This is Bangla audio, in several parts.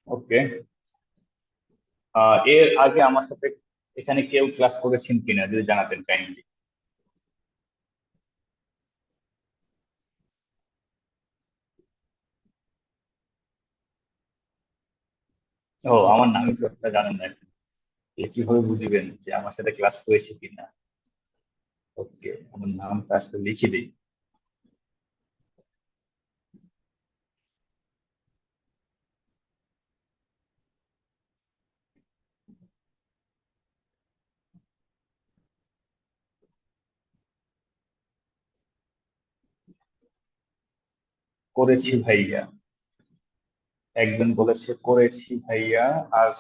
ওকে। এর আগে আমার সাথে এখানে কেউ ক্লাস করেছেন কিনা যদি জানাতেন কাইন্ডলি। ও, আমার নামই তো একটা জানেন না, কিভাবে বুঝবেন যে আমার সাথে ক্লাস করেছে কিনা? ওকে, আমার নামটা আসলে লিখে দিই। করেছি ভাইয়া। একজন বলেছে করেছি ভাইয়া। আর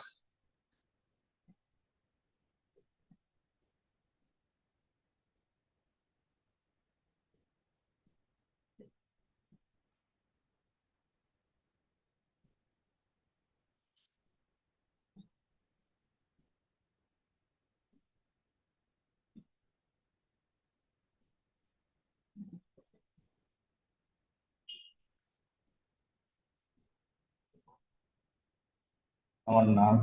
আমার নাম,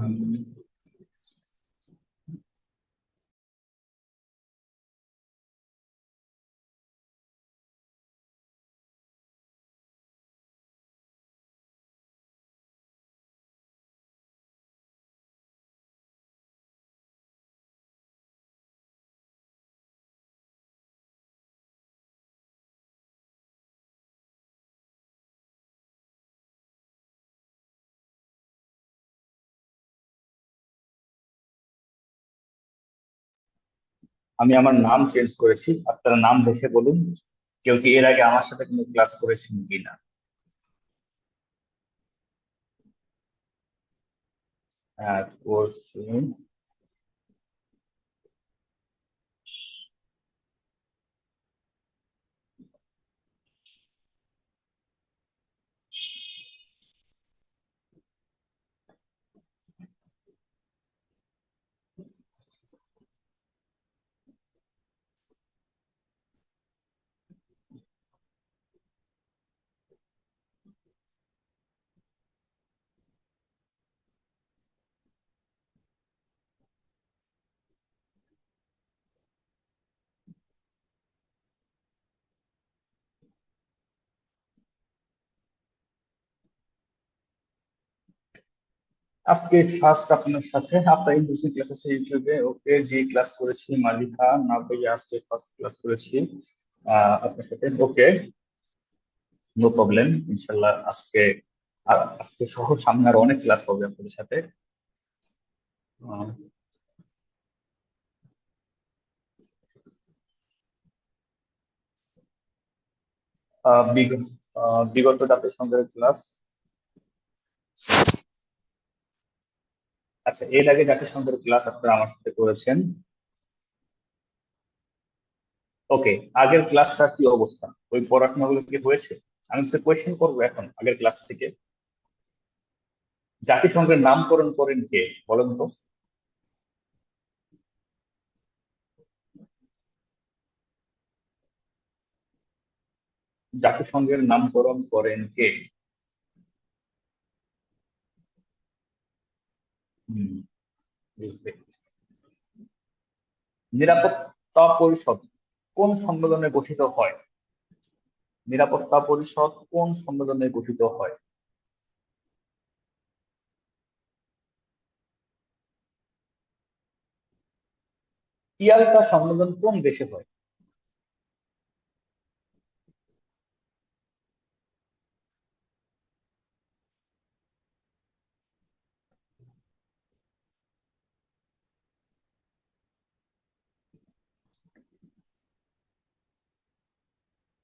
আমি আমার নাম চেঞ্জ করেছি, আপনারা নাম দেখে বলুন কেউ কি এর আগে আমার সাথে কোনো ক্লাস করেছেন কিনা। হ্যাঁ, করছি। আজকে ফার্স্ট আপনার সাথে আপনার ইংলিশ ক্লাস আছে ইউটিউবে, ওকে জি ক্লাস করেছি মালিকা না ভাইয়া, আজকে ফার্স্ট ক্লাস করেছি আপনার সাথে। ওকে, নো প্রবলেম, ইনশাল্লাহ আজকে আর আজকে সহ সামনে আরো অনেক ক্লাস হবে আপনাদের সাথে। আহ, বিগত বিগত জাতিসংঘের ক্লাস। আচ্ছা, এর আগে জাতিসংঘের ক্লাস আপনারা আমার সাথে করেছেন। ওকে, আগের ক্লাসটা কি অবস্থা, ওই পড়াশোনাগুলো কি হয়েছে? আমি সে কোয়েশ্চেন করবো এখন আগের ক্লাস থেকে। জাতিসংঘের নামকরণ করেন কে বলেন তো? জাতিসংঘের নামকরণ করেন কে? হুম, বুঝবে। নিরাপত্তা পরিষদ কোন সম্মেলনে গঠিত হয়? নিরাপত্তা পরিষদ কোন সম্মেলনে গঠিত হয়? ইয়ালটা সম্মেলন কোন দেশে হয়?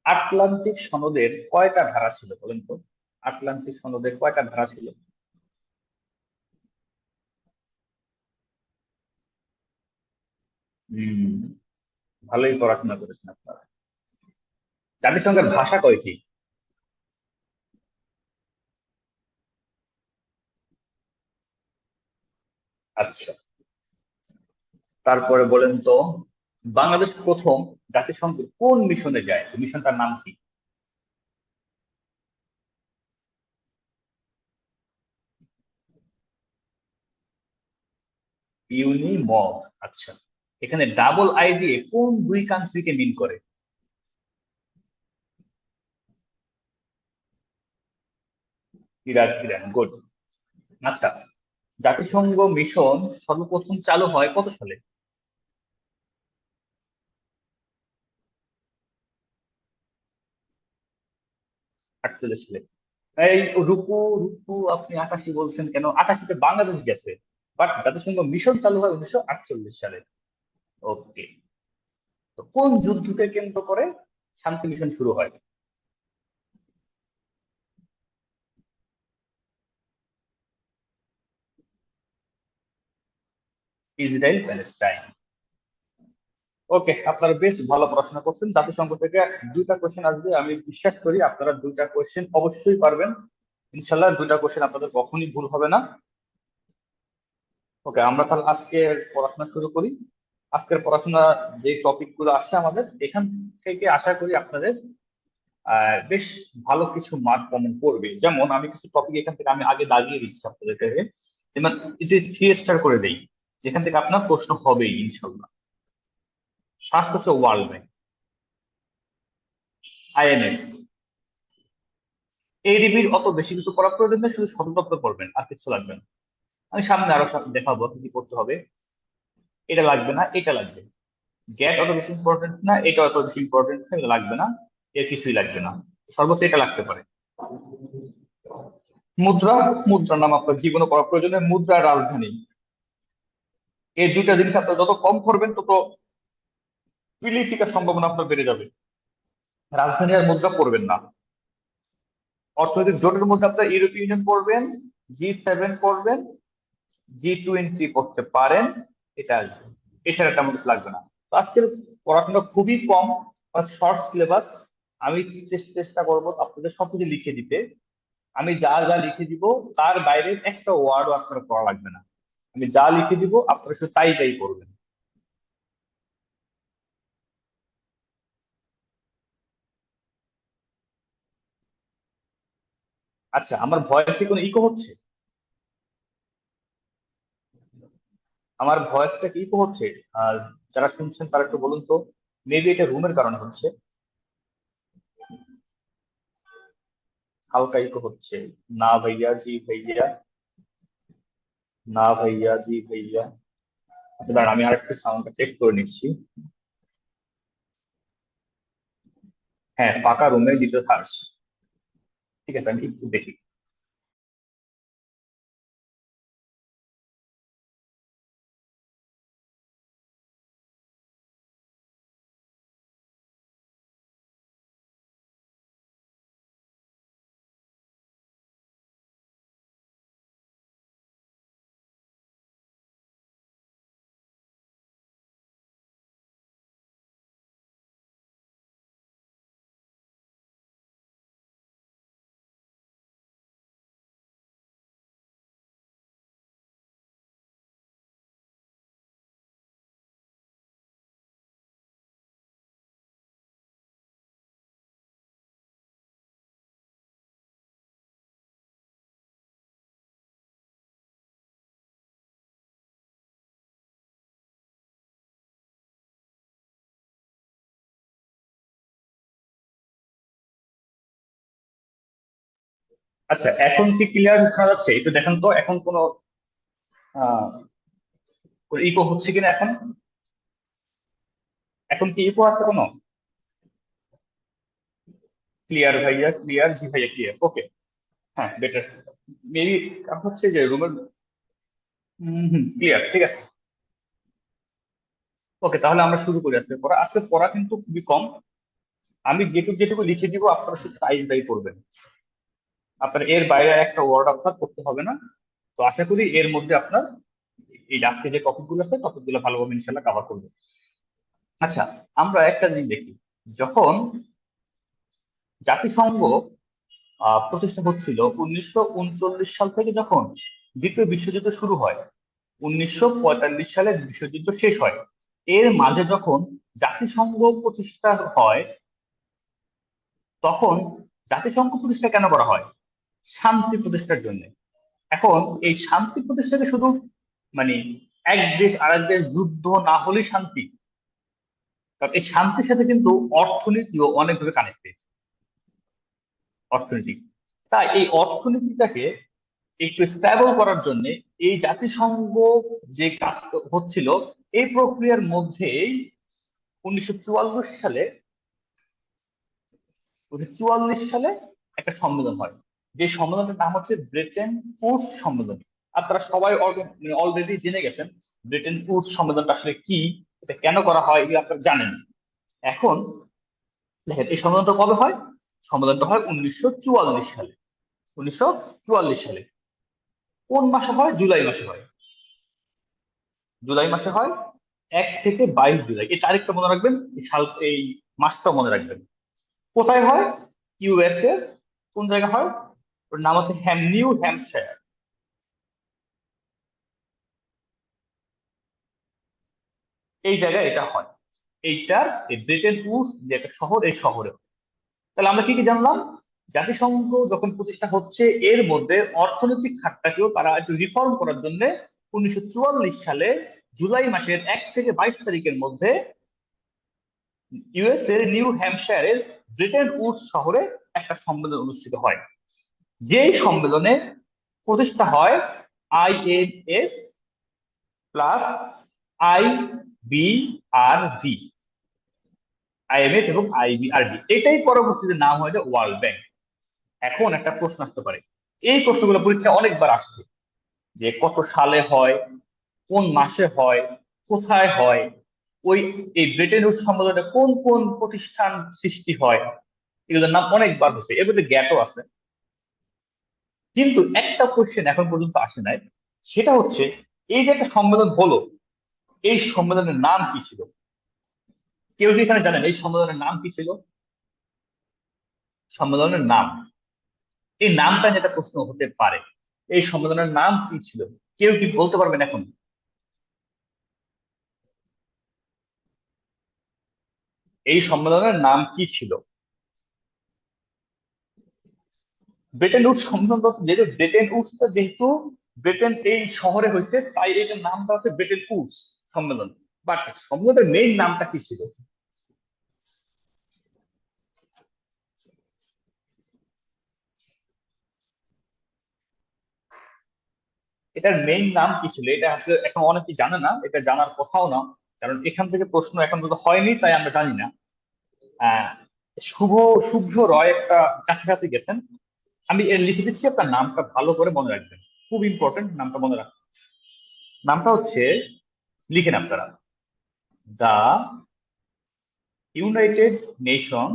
আটলান্টিক সনদের কয়টা ধারা ছিল বলেন তো? আটলান্টিক সনদের কয়টা ধারা ছিল? হম, ভালোই পড়াশোনা করেছেন আপনারা। জাতিসংঘের ভাষা কয়টি? আচ্ছা, তারপরে বলেন তো, বাংলাদেশ প্রথম জাতিসংঘের কোন মিশনে যায়, মিশনটার নাম কি? ইউনিমগ। আচ্ছা, এখানে ডাবল আই দিয়ে কোন দুই কান্ট্রিকে মিন করে? Iraq, Iran, good. আচ্ছা, জাতিসংঘ মিশন সর্বপ্রথম চালু হয় কত সালে? 48 সালে। এই রুকু, রুকু, আপনি 88 বলছেন কেন? 88তে বাংলাদেশ গেছে, বাট জাতিসংঘ মিশন চালু হয় 1948 সালে। ওকে। তো কোন যুদ্ধকে কেন্দ্র করে শান্তি মিশন শুরু হয়? Israel Palestine. ওকে, আপনারা বেশ ভালো পড়াশোনা করছেন। জাতিসংঘ থেকে দুইটা কোশ্চেন আসবে, আমি বিশ্বাস করি আপনারা দুইটা কোশ্চেন অবশ্যই পারবেন। ইনশাল্লাহ দুইটা কোশ্চেন আপনাদের কখনই ভুল হবে না। ওকে, আমরা তাহলে আজকে পড়াশোনা শুরু করি। আজকের পড়াশোনা যে টপিক গুলো আসছে আমাদের এখান থেকে, আশা করি আপনাদের বেশ ভালো কিছু মার্ক কমন পড়বে। যেমন আমি কিছু টপিক এখান থেকে আমি আগে দাগিয়ে দিচ্ছি আপনাদেরকে, যেমন এই যে 3 স্টার করে দেই, যেখান থেকে আপনার প্রশ্ন হবেই ইনশাল্লাহ। ফার্স্ট হচ্ছে ওয়ার্ল্ড ব্যাংক, আইএমএফ। এডিবির অত বেশি কিছু করার প্রয়োজন নেই, শুধু সদর দপ্তর করবেন, আর কিছু লাগবে না। আমি সামনে আরো দেখাবো কি কি করতে হবে। এটা লাগবে না, এটা লাগবে। গ্যাট অত বেশি ইম্পর্টেন্ট না, এটা অত বেশি ইম্পর্টেন্ট না, এটা লাগবে না। এর কিছুই লাগবে না, সর্বোচ্চ এটা লাগতে পারে। মুদ্রা, মুদ্রার নাম আপনার জীবনে পড়ার প্রয়োজনে, মুদ্রার রাজধানী। এই দুইটা জিনিস আপনার যত কম করবেন তত পিলি টিকার সম্ভাবনা আপনার বেড়ে যাবে। রাজধানী আর মুদ্রা পড়বেন না। অর্থনৈতিক জোটের মধ্যে আপনার ইউরোপীয় ইউনিয়ন পড়বেন, G7 পড়বেন, G20 পড়তে পারেন, এটা আসবে। এছাড়া তেমন কিছু লাগবে না। তো আজকের পড়াশোনা খুবই কম, শর্ট সিলেবাস। আমি চেষ্টা করবো আপনাদের সবকিছু লিখে দিতে। আমি যা যা লিখে দিব তার বাইরে একটা ওয়ার্ডও আপনারা পড়া লাগবে না। আমি যা লিখে দিব আপনারা শুধু তাই তাই করবেন। আচ্ছা, আমার ভয়েসে কোনো ইকো হচ্ছে? আমার ভয়েসটা কি ইকো হচ্ছে? আর যারা শুনছেন তারা একটু বলুন তো। মেবি এটা রুমের কারণে হচ্ছে, হালকা ইকো হচ্ছে। না ভাইয়া, জি ভাইয়া। না ভাইয়া, জি ভাইয়া। আচ্ছা দাঁড়ান, আমি আরেকটু সাউন্ডটা চেক করে নিচ্ছি। হ্যাঁ, ফাঁকা রুমে দ্বিতীয় থার্স। ঠিক আছে, আমি একটু দেখি। আচ্ছা, এখন কি ক্লিয়ার শোনা যাচ্ছে? একটু দেখেন তো এখন কোনো আহ ইকো হচ্ছে কিনা এখন। এখন কি ইকো আছে কোনো? ক্লিয়ার ভাইয়া, ক্লিয়ার, জি ভাইয়া ক্লিয়ার, ওকে। হ্যাঁ, বেটার। মেবি হচ্ছে যে রুমের। ক্লিয়ার, ঠিক আছে। ওকে, তাহলে আমরা শুরু করি আজকে পড়া। আজকে পড়া কিন্তু খুবই কম। আমি যেটুকু যেটুকু লিখে দিব আপনারা শুধু তাই তাই করবেন। আপনার এর বাইরে একটা ওয়ার্ড আপনার করতে হবে না। তো আশা করি এর মধ্যে আপনার এই আজকে যে টপিক গুলো আছে টপিক গুলো ভালোভাবে ইনশাল্লাহ কভার করবে। আচ্ছা, আমরা একটা জিনিস দেখি। যখন জাতিসংঘ প্রতিষ্ঠা হচ্ছিল 1939 সাল থেকে, যখন দ্বিতীয় বিশ্বযুদ্ধ শুরু হয়, 1945 সালে বিশ্বযুদ্ধ শেষ হয়, এর মাঝে যখন জাতিসংঘ প্রতিষ্ঠা হয়, তখন জাতিসংঘ প্রতিষ্ঠা কেন করা হয়? শান্তি প্রতিষ্ঠার জন্য। এখন এই শান্তি প্রতিষ্ঠাকে শুধু মানে এক দেশ আরেক দেশ যুদ্ধ না হলে শান্তি, কারণ এই শান্তির সাথে কিন্তু অর্থনীতিও অনেকভাবে কানেক্টেড। অর্থনীতি, তাই এই অর্থনীতিটাকে একটু স্টেবল করার জন্য এই জাতিসংঘ যে কাজ হচ্ছিল, এই প্রক্রিয়ার মধ্যেই 1944 সালে 1944 সালে একটা সম্মেলন হয়, যে সম্মেলনের নাম হচ্ছে ব্রিটেন উডস সম্মেলন। আপনারা সবাই অলরেডি জেনে গেছেন ব্রিটেন উডস সম্মেলনটা আসলে কি, এটা কেন করা হয়, এগুলো আপনারা জানেন। এখন দেখেন এই সম্মেলনটা কবে হয়? সম্মেলনটা হয় 1944 সালে। 1944 সালে কোন মাসে হয়? জুলাই মাসে হয়। জুলাই মাসে হয়, 1 থেকে 22 জুলাই। এই তারিখটা মনে রাখবেন, এই সাল, এই মাসটা মনে রাখবেন। কোথায় হয়? ইউএসএ। কোন জায়গা হয়? ওর নাম হচ্ছে নিউ হ্যাম্পশায়ার। এই জায়গায় এটা হয়। এইটার এই ব্রিটেন উডস যে একটা শহর, এই শহরে। তাহলে আমরা কি কি জানলাম? জাতিসংঘ যখন প্রতিষ্ঠা হচ্ছে, এর মধ্যে অর্থনৈতিক খাতটাকেও তারা একটু রিফর্ম করার জন্য 1944 সালে জুলাই মাসের 1 থেকে 22 তারিখের মধ্যে ইউএস এর নিউ হ্যাম্পশায়ারের ব্রিটেন উডস শহরে একটা সম্মেলন অনুষ্ঠিত হয়। যেই সম্মেলনে প্রতিষ্ঠা হয় আইএনএস প্লাস আইবিআরডি, আইএমএস এবং আইবিআরডি, এটাই পরবর্তীতে নাম হয়ে যায় ওয়ার্ল্ড ব্যাংক। এখন একটা প্রশ্ন আসতে পারে, এই প্রশ্নগুলো পরীক্ষায় অনেকবার আসছে, যে কত সালে হয়, কোন মাসে হয়, কোথায় হয়, ওই এই ব্রিটেন উডস সম্মেলনে কোন কোন প্রতিষ্ঠান সৃষ্টি হয়, এগুলোর নাম অনেকবার হচ্ছে, এর মধ্যে জ্ঞাতও আছে। কিন্তু একটা কোশ্চেন এখন পর্যন্ত আসে নাই, সেটা হচ্ছে এই যে একটা সম্মেলন হলো, এই সম্মেলনের নাম কি ছিল? কেউ কি এখানে জানেন এই সম্মেলনের নাম কি ছিল? সম্মেলনের নাম, এই নামটা যেটা প্রশ্ন হতে পারে, এই সম্মেলনের নাম কি ছিল? কেউ কি বলতে পারবেন এখন? এই সম্মেলনের নাম কি ছিল? ব্রিটেন উডস সম্মেলন, যেহেতু ব্রিটেন উডসটা যেহেতু ব্রিটেন এই শহরে হয়েছে, তাই এটার নামটা হচ্ছে ব্রিটেন উডস সম্মেলন। বাট সম্মেলনের মেইন নামটা কি ছিল? এটার মেইন নাম কি ছিল? এটা আসলে এখন অনেকে জানে না, এটা জানার কথাও না, কারণ এখান থেকে প্রশ্ন এখন পর্যন্ত হয়নি, তাই আমরা জানি না। আহ শুভ শুভ্র রয় একটা কাছাকাছি গেছেন। আমি এর লিখে দিচ্ছি, আপনার নামটা ভালো করে মনে রাখবেন, খুব ইম্পর্টেন্ট নামটা মনে রাখবেন। নামটা হচ্ছে, লিখেন আপনারা, the United Nation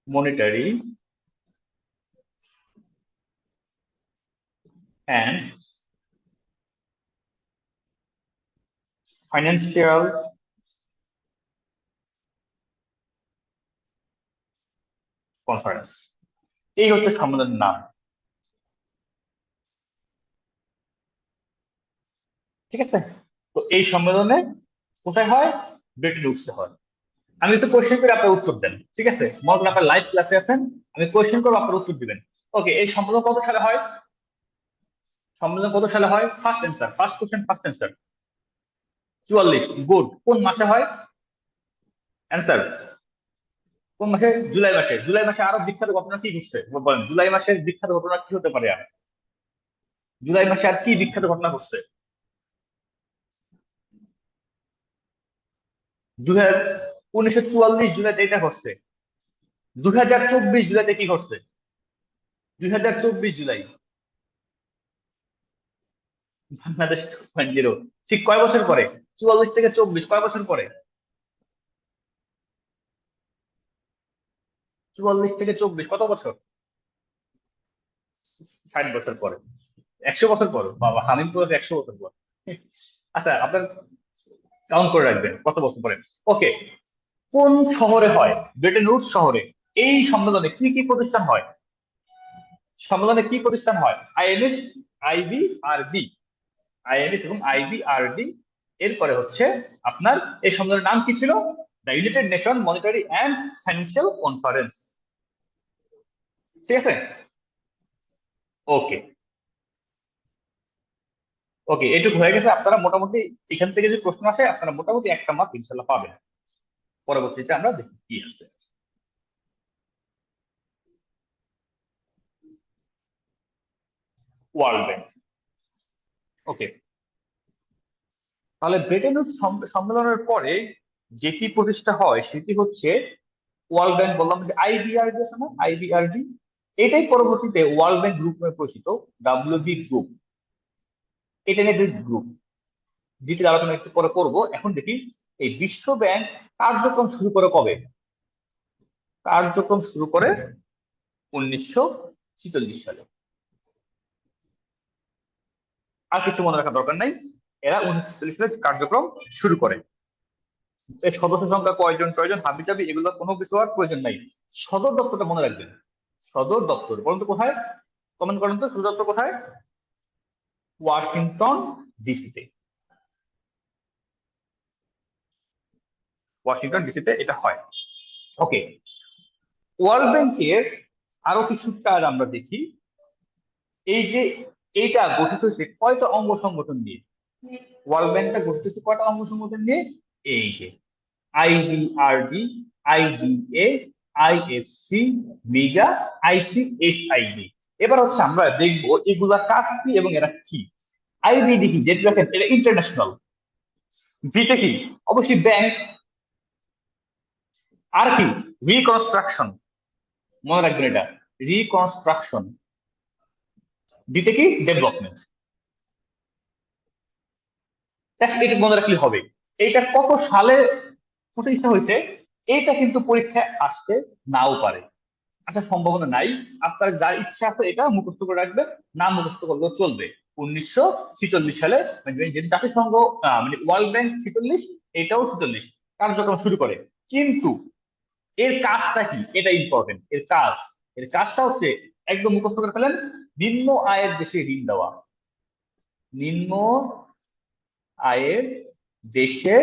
Monetary and Financial Conference. এই হচ্ছে সম্মেলনের নাম। ঠিক আছে? তো এই সম্মেলনে কোথায় হয়? ব্রিটেন উডসে হয়। আমি তো কোশ্চেন করে আপনার উত্তর দেন, ঠিক আছে? মনে করেন আপনার লাইভ ক্লাসে আছেন, আমি কোশ্চেন করবো, আপনার উত্তর দিবেন। ওকে, এই সম্মেলন কত সালে হয়? সম্মেলন কত সালে হয়? First answer, first question, first answer 44। Good. কোন মাসে হয়? অ্যান্সার কোন মাসে? জুলাই মাসে। জুলাই মাসে আরো বিখ্যাত ঘটনা কি ঘটছে বলেন? জুলাই মাসের বিখ্যাত ঘটনা কি হতে পারে আর? জুলাই মাসে আর কি বিখ্যাত ঘটনা ঘটছে? 1944 জুলাইতে এটা ঘটছে। 2024 জুলাইতে কি ঘটছে? 2024 জুলাই বাংলাদেশ 2.0। ঠিক কয় বছর পরে? 44 থেকে 24 কয় বছর পরে? 44 থেকে 24 কত বছর? 60 বছর পরে। 100 বছর পর? বাবা, হামিম পুরো 100 বছর পর। আচ্ছা, আপনার কাউন্ট করে রাখবেন কত বছর পরে। ওকে, কোন শহরে হয়? ব্রিটেন উডস শহরে। এই সম্মেলনে কি কি প্রতিষ্ঠান হয়? সম্মেলনে কি প্রতিষ্ঠান হয়? আইএনএস, আইবিআরডি, আইএনএস এবং আইবিআরডি। এরপরে হচ্ছে আপনার এই সম্মেলনের নাম কি ছিল? The United Nation Monetary and Financial conference. ঠিক আছে? ওকে। ওকে, এটুকু হয়ে গেছে। আপনারা মোটামুটি এখান থেকে যে প্রশ্ন আসে আপনারা মোটামুটি একটা মার্ক ইনশাল্লাহ পাবেন। পরবর্তীতে আমরা দেখি কি আছে। World bank. ওকে, তাহলে ব্রেটেন উডস সম্মেলনের পরে যেটি প্রতিষ্ঠা হয় সেটি হচ্ছে ওয়ার্ল্ড ব্যাংক। বললাম যে আইবিআরডি আছে না, আইবিআরডি, এটাই পরবর্তীতে ওয়ার্ল্ড ব্যাংক গ্রুপ নামে পরিচিত। ডাব্লিউবি গ্রুপ, এটা নিয়ে গ্রুপ যেটির আলোচনা একটু পরে করবো। এখন দেখি এই বিশ্ব ব্যাংক কার্যক্রম শুরু করে কবে। কার্যক্রম শুরু করে 1946 সালে। আর কিছু মনে রাখার দরকার নাই, এরা 1946 সালে কার্যক্রম শুরু করে। এই সদস্য সংখ্যা কয়জন কয়জন হাবি জাবি এগুলো কোনো কিছু আর প্রয়োজন নাই, সদর দপ্তরটা মনে রাখবেন। সদর দপ্তর বলুন তো কোথায়, কমেন্ট করেন তো, সদর দপ্তর কোথায়? ওয়াশিংটন ডিসিতে। ওয়াশিংটন ডিসিতে এটা হয়। ওকে, ওয়ার্ল্ড ব্যাংকের আরো কিছু কাজ আমরা দেখি। এই যে এইটা গঠিত হয়েছে কয়টা অঙ্গ সংগঠন নিয়ে? ওয়ার্ল্ড ব্যাংকটা গঠিত হয়েছে কয়টা অঙ্গ সংগঠন নিয়ে? এই যে IBRD, IDA, IFC, MIGA, ICSID. এবার হচ্ছে আমরা দেখবো এগুলা কাজ কি এবং এরা কি। আইবিডি কি, যেটা দেখেন এটা ইন্টারন্যাশনাল। বিটা কি, অবশ্যই ব্যাংক। আর কি, রিকনস্ট্রাকশন, মনে রাখবেন এটা, রিকনস্ট্রাকশন। বিটা কি, ডেভেলপমেন্ট। এটা মনে রাখলে হবে। এইটা কত সালে প্রতিষ্ঠা হয়েছে এটা কিন্তু পরীক্ষায় আসতে নাও পারে, আসার সম্ভাবনা নাই। আপনার যার ইচ্ছা আছে এটা মুখস্থ করে রাখবে, না মুখস্থ করলেও চলবে। 1946 সালে মানে জাতিসংঘ মানে ওয়ার্ল্ড ব্যাংক 46, এটাও 46 কার্যক্রম শুরু করে। কিন্তু এর কাজটা কি, এটা ইম্পর্টেন্ট। এর কাজ, এর কাজটা হচ্ছে একদম মুখস্থ করে ফেলেন, নিম্ন আয়ের দেশে ঋণ দেওয়া। নিম্ন আয়ের দেশে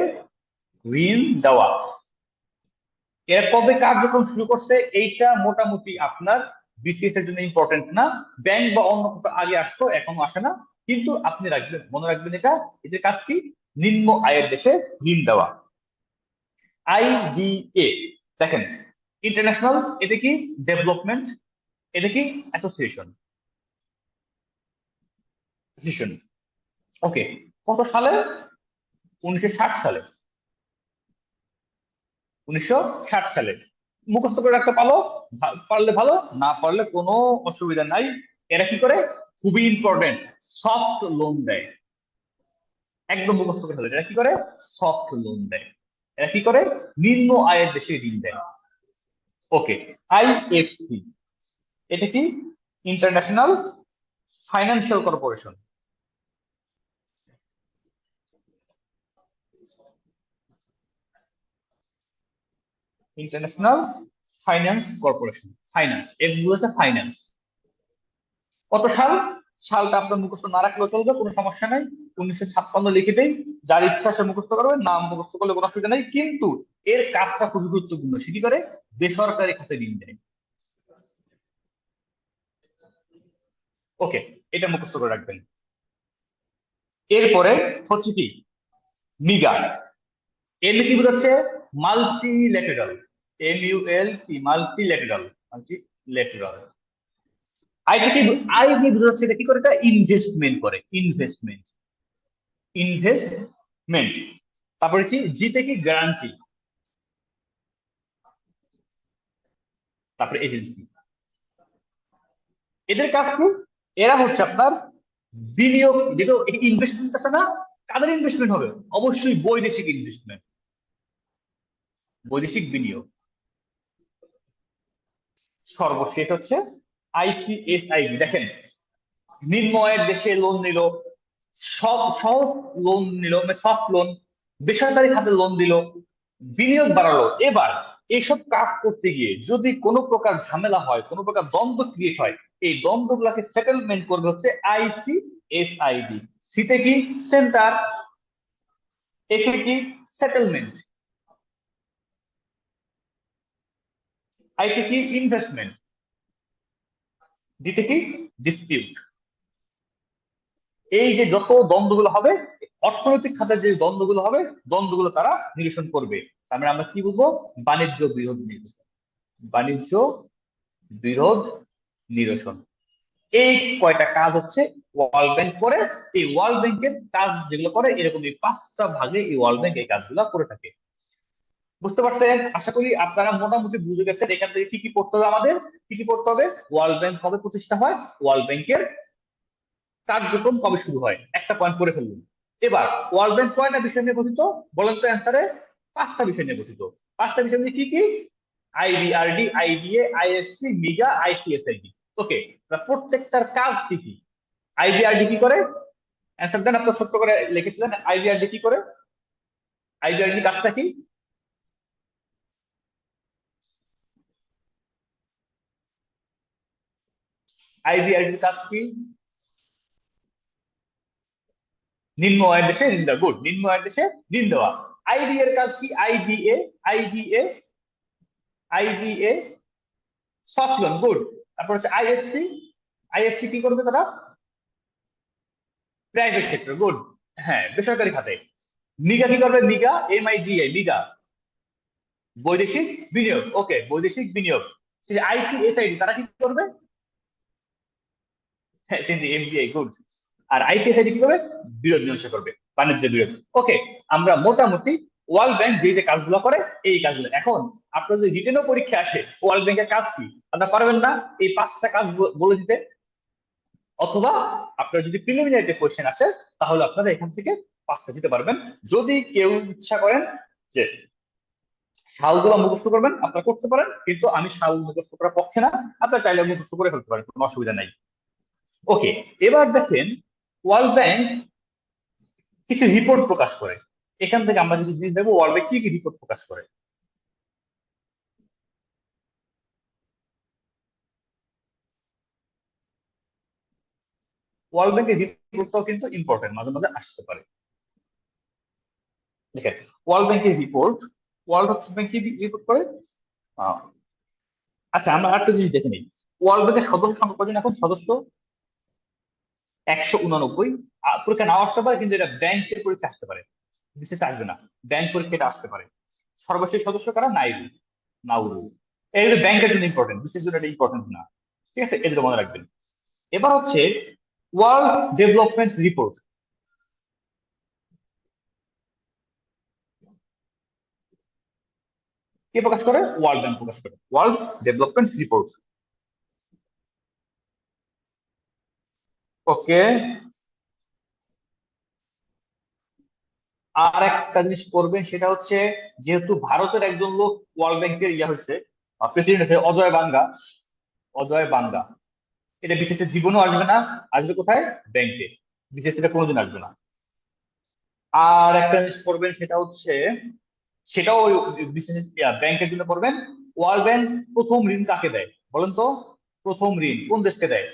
ঋণ দেওয়া। এর কবে কার্যক্রম শুরু করছে এইটা মোটামুটি আপনার বিসিএস এর জন্য ইম্পর্টেন্ট না। ব্যাংক বা অন্য কোথাও আগে আসতো, এখন আসে না। কিন্তু আপনি রাখবেন, মনে রাখবেন এটা, এই যে কাজ কি, নিম্ন আয়ের দেশে ঋণ দেওয়া। আইডিএ দেখেন ইন্টারন্যাশনাল, এটা কি ডেভেলপমেন্ট, এটা কি অ্যাসোসিয়েশন। ওকে, কত সালে? 1960 সালে। 1960 সালে। মুখস্থ করে রাখতে পারো, পারলে ভালো, না পারলে কোনো অসুবিধা নাই। এরা কি করে, খুবই ইম্পর্টেন্ট, সফট লোন দেয়। একদম মুখস্থ করে ফেলে, এরা কি করে, সফট লোন দেয়। এরা কি করে, নিম্ন আয়ের দেশে ঋণ দেয়। ওকে, আইএফসি, এটা কি, international financial corporation. International finance corporation, finance, এগুলো হচ্ছে ফাইন্যান্স। কত সাল, সালটা আপনার মুখস্থ না রাখলেও চলবে, কোনো সমস্যা নাই। 1956 লিখিতেই, যার ইচ্ছা সে মুখস্থ করবে, নাম মুখস্থ করলে কোনো অসুবিধা নেই। কিন্তু এর কাজটা খুবই গুরুত্বপূর্ণ, সেটি করে বেসরকারি খাতে ঋণ দেয়। ওকে, এটা মুখস্থ করে রাখবেন। এরপরে হচ্ছে কি, মিগা। এর কি বোঝাচ্ছে, মাল্টিল্যাটেরাল। MULT, মাল্টিল্যাটেরাল, মাল্টিল্যাটেরাল। আইটি কি, আই কি বোঝাচ্ছে, এটা কি করে, এটা ইনভেস্টমেন্ট করে, ইনভেস্টমেন্ট, ইনভেস্টমেন্ট। তারপরে কি, জিতে কি, গ্যারান্টি। তারপরে এজেন্সি। এদের কাজ কি, এরা হচ্ছে আপনার বিনিয়োগ, যেটা ইনভেস্টমেন্ট আছে না, কাদের ইনভেস্টমেন্ট হবে, অবশ্যই বৈদেশিক ইনভেস্টমেন্ট, বৈদেশিক বিনিয়োগ। সর্বশেষ হচ্ছে আইসিএসআইডি। দেখেন নিম্ন আয়ের দেশে লোন নিল, সব সব লোন নিল, সফট লোন, বেসরকারি খাতে লোন দিল, বিনিয়োগ বাড়ালো। এবার এইসব কাজ করতে গিয়ে যদি কোনো প্রকার ঝামেলা হয়, কোনো প্রকার দ্বন্দ্ব ক্রিয়েট হয়, এই দ্বন্দ্বগুলোকে সেটেলমেন্ট করবে হচ্ছে আইসিএসআইডি। সিতে কি, সেন্টার, এসে কি, সেটেলমেন্ট, আইতে কি, ইনভেস্টমেন্ট, ডিতে কি, ডিসপিউট। এই যে যত দ্বন্দ্বগুলো হবে, অর্থনৈতিক খাতে যে দ্বন্দ্বগুলো হবে, দ্বন্দ্বগুলো তারা নিরসন করবে। তার মানে আমরা কি বলবো? বাণিজ্য বিরোধ নিরসন। বাণিজ্য বিরোধ নিরসন। এই কয়টা কাজ হচ্ছে ওয়ার্ল্ড ব্যাংক করে। এই ওয়ার্ল্ড ব্যাংকের কাজ যেগুলো করে, এরকম এই 5টা ভাগে এই ওয়ার্ল্ড ব্যাংক এই কাজগুলো করে থাকে। বুঝতে পারছেন? আশা করি আপনারা মোটামুটি বুঝে গেছেন এখান থেকে কি কি পড়তে হবে আমাদের। কি কি পড়তে হবে? ওয়ার্ল্ড ব্যাংক কবে প্রতিষ্ঠা হয়, ওয়ার্ল্ড ব্যাংকের কার্যক্রম কবে শুরু হয়, একটা পয়েন্ট করে ফেলুন। এবার ওয়ার্ল্ড ব্যাংক কয়টা বিষয় নিয়ে গঠিত? বলেন তো অ্যান্সারে। 5টা বিষয় নিয়ে গঠিত। 5টা বিষয় নিয়ে কি কি? IBRD, IDA, IFC, MIGA, ICSID. Okay, প্রত্যেকটার কাজ কি কি? আইবিআরডি কি করে? অ্যান্সার দেন। আপনার ছোট্ট করে লিখেছিলেন আইবিআরডি কি করে। আইবিআরডি কাজটা কি? আইবিআরডির কাজ কি? নিম্ন আয়ের দেশে ঋণ দেওয়া। গুড, নিম্ন আয়ের দেশে ঋণ দেওয়া। আইডি এর কাজ কি? IDA, IDA, IDA soft loan. Good. তারপর হচ্ছে আইএফসি, আইএফসি কি করবে তারা? Private sector. গুড, হ্যাঁ, বেসরকারি খাতে। নিগা কি করবে? নিগা, এমআইজিএ, নিগা বৈদেশিক বিনিয়োগ। ওকে, বৈদেশিক বিনিয়োগ। আইসিএসআইডি তারা কি করবে? হ্যাঁ, এমজিআই। গুড। আর আইসিএসআইডি কি করবে? বিরোধ মীমাংসা করবে, বাণিজ্য বিরোধ। ওকে, আমরা মোটামুটি ওয়ার্ল্ড ব্যাংক যে যে কাজগুলো করে এই কাজগুলো। এখন আপনার যদি রিটেনও পরীক্ষা আসে ওয়ার্ল্ড ব্যাংকের কাজ কি, আপনারা পারবেন না এই 5টা কাজ বলে দিতে? অথবা আপনার যদি প্রিলিমিনারি কোশ্চেন আসে তাহলে আপনারা এখান থেকে 5টা দিতে পারবেন। যদি কেউ ইচ্ছা করেন যে সালগুলো মুখস্থ করবেন, আপনারা করতে পারেন, কিন্তু আমি সাল মুখস্থ করার পক্ষে না। আপনারা চাইলে মুখস্থ করে ফেলতে পারেন, কোনো অসুবিধা নাই। ওকে, এবার দেখেন ওয়ার্ল্ড ব্যাংক কিছু রিপোর্ট প্রকাশ করে। এখান থেকে আমরা কিছু জিনিস দেখবো ওয়ার্ল্ড ব্যাংক কি কি রিপোর্ট প্রকাশ করে। ওয়ার্ল্ড ব্যাংকের রিপোর্টটাও কিন্তু ইম্পর্টেন্ট, মাঝে মাঝে আসতে পারে। দেখেন ওয়ার্ল্ড ব্যাংকের রিপোর্ট, ওয়ার্ল্ড ব্যাংক কি রিপোর্ট করে। আহ, আচ্ছা, আমরা আরেকটা জিনিস দেখে নিই। ওয়ার্ল্ড ব্যাংকের সদস্য সংখ্যা কজন এখন? সদস্য 189। পরীক্ষা নাও আসতে পারে, কিন্তু এটা ব্যাংকের পরীক্ষা আসতে পারে, বিশেষ আসবে না। ব্যাংক পরীক্ষা এটা আসতে পারে। সর্বশেষ সদস্য কারা? Nauru, Nauru. এই যে ব্যাংকের জন্য ইম্পর্টেন্ট, বিশেষ জন্য এটা ইম্পর্টেন্ট না। ঠিক আছে, এদের মনে রাখবেন। এবার হচ্ছে ওয়ার্ল্ড ডেভেলপমেন্ট রিপোর্ট। কে প্রকাশ করে? ওয়ার্ল্ড ব্যাংক প্রকাশ করে, ওয়ার্ল্ড ডেভেলপমেন্ট রিপোর্ট। ওকে, আর একটা জিনিস করবেন, সেটা হচ্ছে যেহেতু ভারতের একজন লোক ওয়ার্ল্ড ব্যাংকের ইয়া হয়েছে, প্রেসিডেন্ট হয়েছে, অজয় বাঙ্গা। অজয় বাঙ্গা, এটা বিশেষের জীবনও আসবে না। আসবে কোথায়? ব্যাংকে। বিশেষ এটা কোনোদিন আসবে না। আর একটা জিনিস করবেন, সেটা হচ্ছে, সেটাও ওই বিশেষ ব্যাংকের জন্য করবেন। ওয়ার্ল্ড ব্যাংক প্রথম ঋণ কাকে দেয় বলেন তো? প্রথম ঋণ কোন দেশকে দেয়?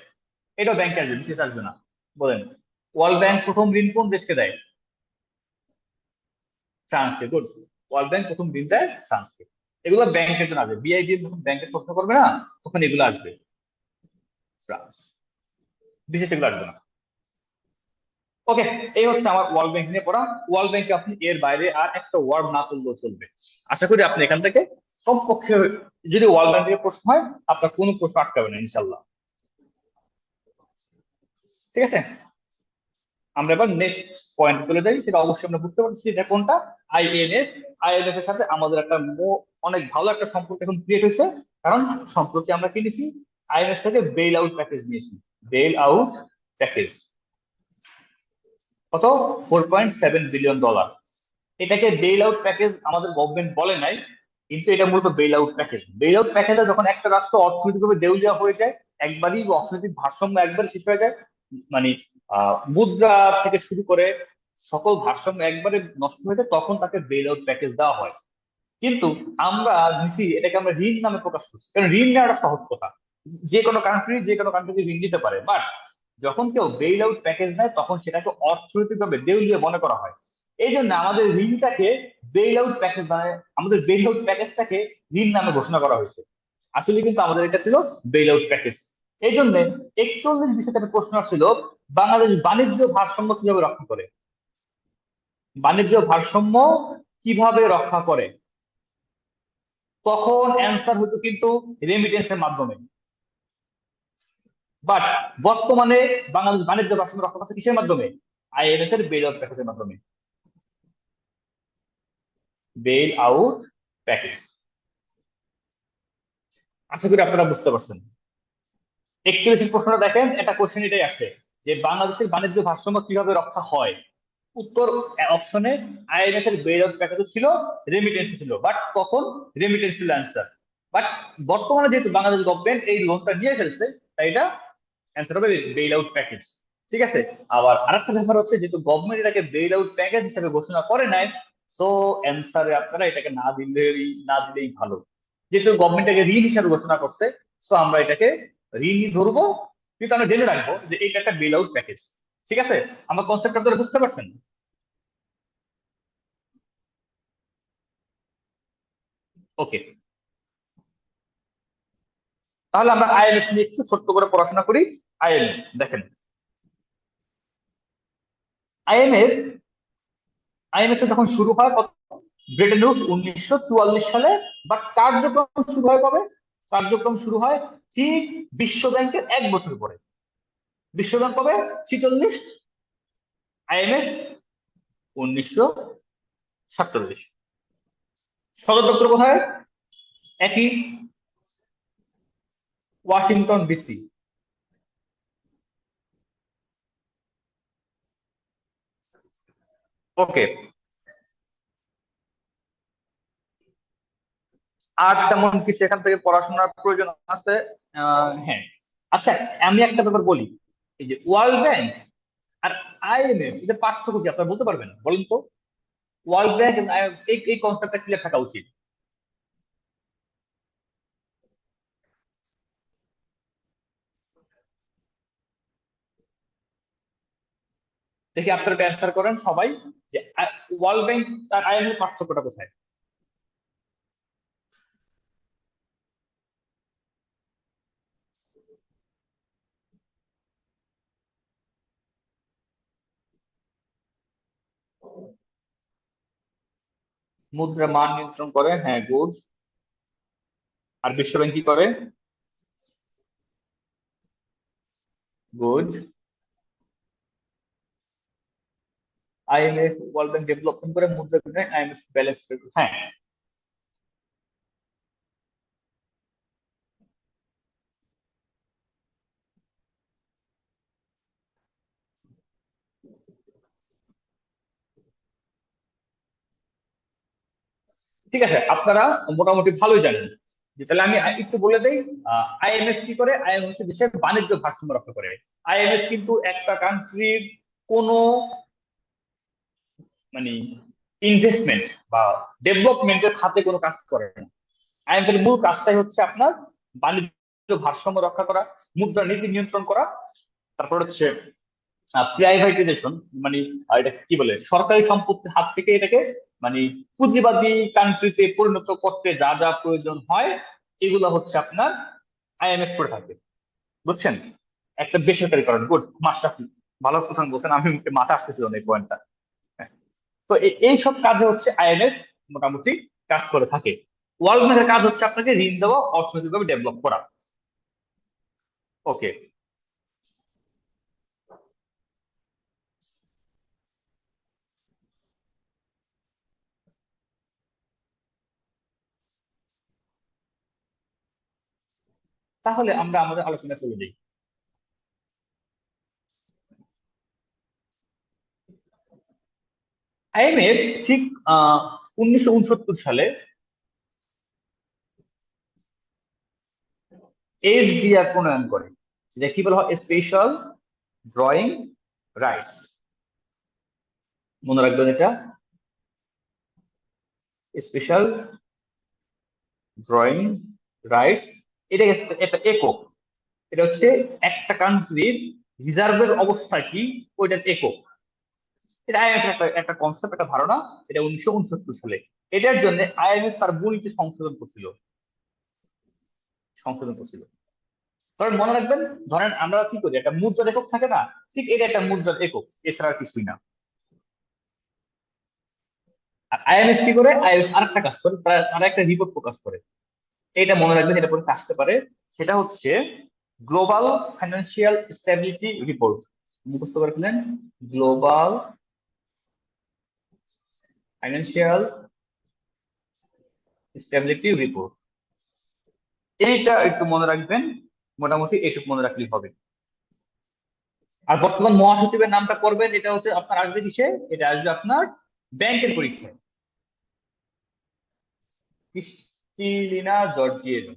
এটাও ব্যাংকে আসবে, বিশেষ আসবে না। বলেন, ওয়ার্ল্ড ব্যাংক প্রথম ঋণ কোন দেশকে দেয়? ফ্রান্সকে। গুড। ওয়ার্ল্ড ব্যাংক প্রথম ঋণ দেয় ফ্রান্সকে। এগুলো ব্যাংকের জন্য আসবে, বিআইবি যখন ব্যাংকের প্রশ্ন করবে না, তখন এগুলো আসবে। ফ্রান্স, বিশেষ এগুলো আসবে না। ওকে, এই হচ্ছে আমার ওয়ার্ল্ড ব্যাংক নিয়ে পড়া। ওয়ার্ল্ড ব্যাংকে আপনি এর বাইরে আর একটা ওয়ার্ড না পড়লেও চলবে। আশা করি আপনি এখান থেকে সব পক্ষে, যদি ওয়ার্ল্ড ব্যাংক থেকে প্রশ্ন হয়, আপনার কোনো প্রশ্ন আটকাবে না ইনশাল্লাহ। ঠিক আছে, আমরা এবার নেক্সট পয়েন্ট চলে যাই। সেটা অবশ্যই আমরা বুঝতে পারছি যে কোনটা। আইএনএফ। আইএনএফ এর সাথে আমাদের একটা অনেক ভালো একটা সম্পর্ক এখন ক্রিয়েট হয়েছে। কারণ সম্প্রতি আমরা কিনেছি আইএনএফ থেকে বেইল আউট প্যাকেজ নিয়েছি। বেইল আউট প্যাকেজ কত? $4.7 বিলিয়ন। এটাকে বেইল আউট প্যাকেজ আমাদের গভর্নমেন্ট বলে নাই, কিন্তু এটা মূলত bailout package. Bailout প্যাকেজে যখন একটা রাষ্ট্র অর্থনৈতিকভাবে দেউলিয়া হয়ে যায়, একবারই অর্থনৈতিক ভারসাম্য একবার শেষ হয়ে যায়, মানে মুদ্রা থেকে শুরু করে সকল ভারসাম্য একবারে নষ্ট হয়ে যায়, তখন তাকে বেইল আউট প্যাকেজ দেওয়া হয়। কিন্তু আমরা নিছি এটাকে আমরা ঋণ নামে প্রকাশ করছি, কারণ ঋণ নেওয়াটা সহজ কথা। যে কোনো কান্ট্রি ঋণ দিতে পারে। বাট যখন কেউ বেইল আউট প্যাকেজ নেয়, তখন সেটাকে অর্থনৈতিকভাবে দেউলিয়া মনে করা হয়। এই জন্য আমাদের ঋণটাকে বেইল আউট প্যাকেজ মানে, আমাদের বেইল আউট প্যাকেজটাকে ঋণ নামে ঘোষণা করা হয়েছে। আসলে কিন্তু আমাদের এটা ছিল বেইল আউট প্যাকেজ। এই জন্য 41 বিষয়ে প্রশ্ন ছিল বাংলাদেশ বাণিজ্য ভারসাম্য কিভাবে রক্ষা করে। বাণিজ্য ভারসাম্য কিভাবে রক্ষা করে, তখন অ্যান্সার হতো কিন্তু রেমিটেন্সের মাধ্যমে। বাট বর্তমানে বাংলাদেশ বাণিজ্য ভারসাম্য রক্ষা করছে কিসের মাধ্যমে? আইএমএফ এর বেল আউট প্যাকেজের মাধ্যমে। বেল আউট প্যাকেজ, আশা করি আপনারা বুঝতে পারছেন। 41 প্রশ্নটা দেখেন, একটা কোশ্চেন এটাই আসে যে বাংলাদেশের বাণিজ্য ভারসাম্য কিভাবে রক্ষা হয়। উত্তর অপশনে আইএমএফ এর বেল আউট প্যাকেজ ছিল, রেমিটেন্স ছিল, বাট তখন রেমিটেন্স ছিল অ্যান্সার। বাট বর্তমানে যেহেতু বাংলাদেশ গভর্নমেন্ট এই লোনটা নিয়ে ফেলছে, তাই এটা অ্যান্সার হবে বেল আউট প্যাকেজ। ঠিক আছে। আবার আরেকটা ব্যাপার হচ্ছে, যেহেতু গভর্নমেন্ট এটাকে বেল আউট প্যাকেজ হিসেবে ঘোষণা করে নাই, সো অ্যান্সারে আপনারা এটাকে না দিলেই ভালো। যেহেতু গভর্নমেন্ট এটাকে ঋণ হিসেবে ঘোষণা করছে, সো আমরা এটাকে ঋণই ধরবো, কিন্তু আমরা জেনে রাখবো যে এটা একটা বেল আউট প্যাকেজ। ঠিক আছে, আমার কনসেপ্ট আপনারা বুঝতে পারছেন? ওকে, তাহলে আমরা আইএমএফ নিয়ে একটু ছোট্ট করে পড়াশোনা করি। আইএমএফ দেখেন, আইএমএফ আইএমএফ যখন শুরু হয় কত, ব্রেটন উডস 1944 সালে। বাট কার্যক্রম শুরু হয় কবে? কার্যক্রম শুরু হয় ঠিক বিশ্ব ব্যাংকের 1 বছর পরে। বিশ্ব ব্যাংক কবে? 46, আইএমএফ 1947। সদর দপ্তর কোথায়? একই, ওয়াশিংটন ডিসি। ওকে, আর তেমন কিছু এখান থেকে পড়াশোনার প্রয়োজন আছে? হ্যাঁ, আচ্ছা, আমি একটা ব্যাপার বলি। এই যে ওয়ার্ল্ড ব্যাংক আর আইএমএফ, এটা পার্থক্য কি আপনারা বলতে পারবেন? বলেন তো। ওয়ার্ল্ড ব্যাংক এবং IMF, এই কনসেপ্টটা ক্লিয়ার থাকা উচিত। দেখি আপনারা অ্যান্সার করেন সবাই, যে ওয়ার্ল্ড ব্যাংক আর আইএমএফ পার্থক্যটা কোথায়। মুদ্রা মান নিয়ন্ত্রণ করে, হ্যাঁ, গুড। আর বিশ্ব ব্যাংক কি করে? Good. IMF world bank development করে, মুদ্রা বিনিময়, আইএমএফ ব্যালেন্স। হ্যাঁ, ঠিক আছে, আপনারা মোটামুটি ভালোই জানেন। যে তাহলে আমি একটু বলে দেই, আইএমএফ কি করে। আইএমএফ হচ্ছে দেশের বাণিজ্য ভারসাম্য রক্ষা করে। আইএমএফ কিন্তু একটা কান্ট্রির কোন মানে ইনভেস্টমেন্ট বা ডেভেলপমেন্টের খাতে কোনো কাজ করে না। আইএমএফ এর মূল কাজটাই হচ্ছে আপনার বাণিজ্য ভারসাম্য রক্ষা করা, মুদ্রা নীতি নিয়ন্ত্রণ করা, তারপর হচ্ছে প্রাইভেটাইজেশন, মানে এটা কি বলে, সরকারি সম্পত্তির হাত থেকে এটাকে মানে পুঁজিবাদী কান্ট্রিতে পরিণত করতে যা যা প্রয়োজন হয়, এগুলো হচ্ছে আপনার আইএমএফ করে থাকে। বুঝছেন? একটা বেসরকারিকরণ, গুড মাশরাফি, ভালো কথা বলছেন, আমি মাথা আসতেছিল না এই পয়েন্টটা। তো এই সব কাজে হচ্ছে আইএমএফ মোটামুটি কাজ করে থাকে। ওয়ার্ল্ড ব্যাংকের কাজ হচ্ছে আপনাকে ঋণ দেওয়া, অর্থনৈতিকভাবে ডেভেলপ করা। ওকে, তাহলে আমরা আমাদের আলোচনা চলে যাই। আইএমএফ ঠিক 1969 সালে এসডিআর প্রণয়ন করে, যেটা কি বলা হয়, স্পেশাল ড্রয়িং রাইটস। মনে রাখবেন এটা, স্পেশাল ড্রয়িং রাইটস। এটা একটা একক, এটা হচ্ছে একটা কান্ট্রির রিজার্ভের অবস্থা কি, ওইটার একক। এটা আইএমএফ একটা কনসেপ্ট, একটা ধারণা। এটা 1969 সালে। এটার জন্য আইএমএফ তার মূলনীতি সংশোধন করছিল। ধরেন মনে রাখবেন, ধরেন আমরা কি করি, একটা মুদ্রার একক থাকে না, ঠিক এটা একটা মুদ্রার একক, এছাড়া আর কিছুই না। আর আইএমএফ কি করে, আইএমএফ আরেকটা কাজ করে, তারা একটা রিপোর্ট প্রকাশ করে। এটা মনে রাখবেন, এটা পরে আসতে পারে। সেটা হচ্ছে গ্লোবাল ফাইন্যান্সিয়াল স্টেবিলিটি রিপোর্ট। মুখস্থ করে ফেলেন, গ্লোবাল ফাইন্যান্সিয়াল স্টেবিলিটি রিপোর্ট। এইটা একটু মনে রাখবেন, মোটামুটি এইটুকু মনে রাখলেই হবে। আর বর্তমান মহাসচিবের নামটা পড়বেন, এটা হচ্ছে আপনার আসবে কিসে, এটা আসবে আপনার ব্যাংকের পরীক্ষায়। ক্রিস্টিলিনা জর্জিয়েভা,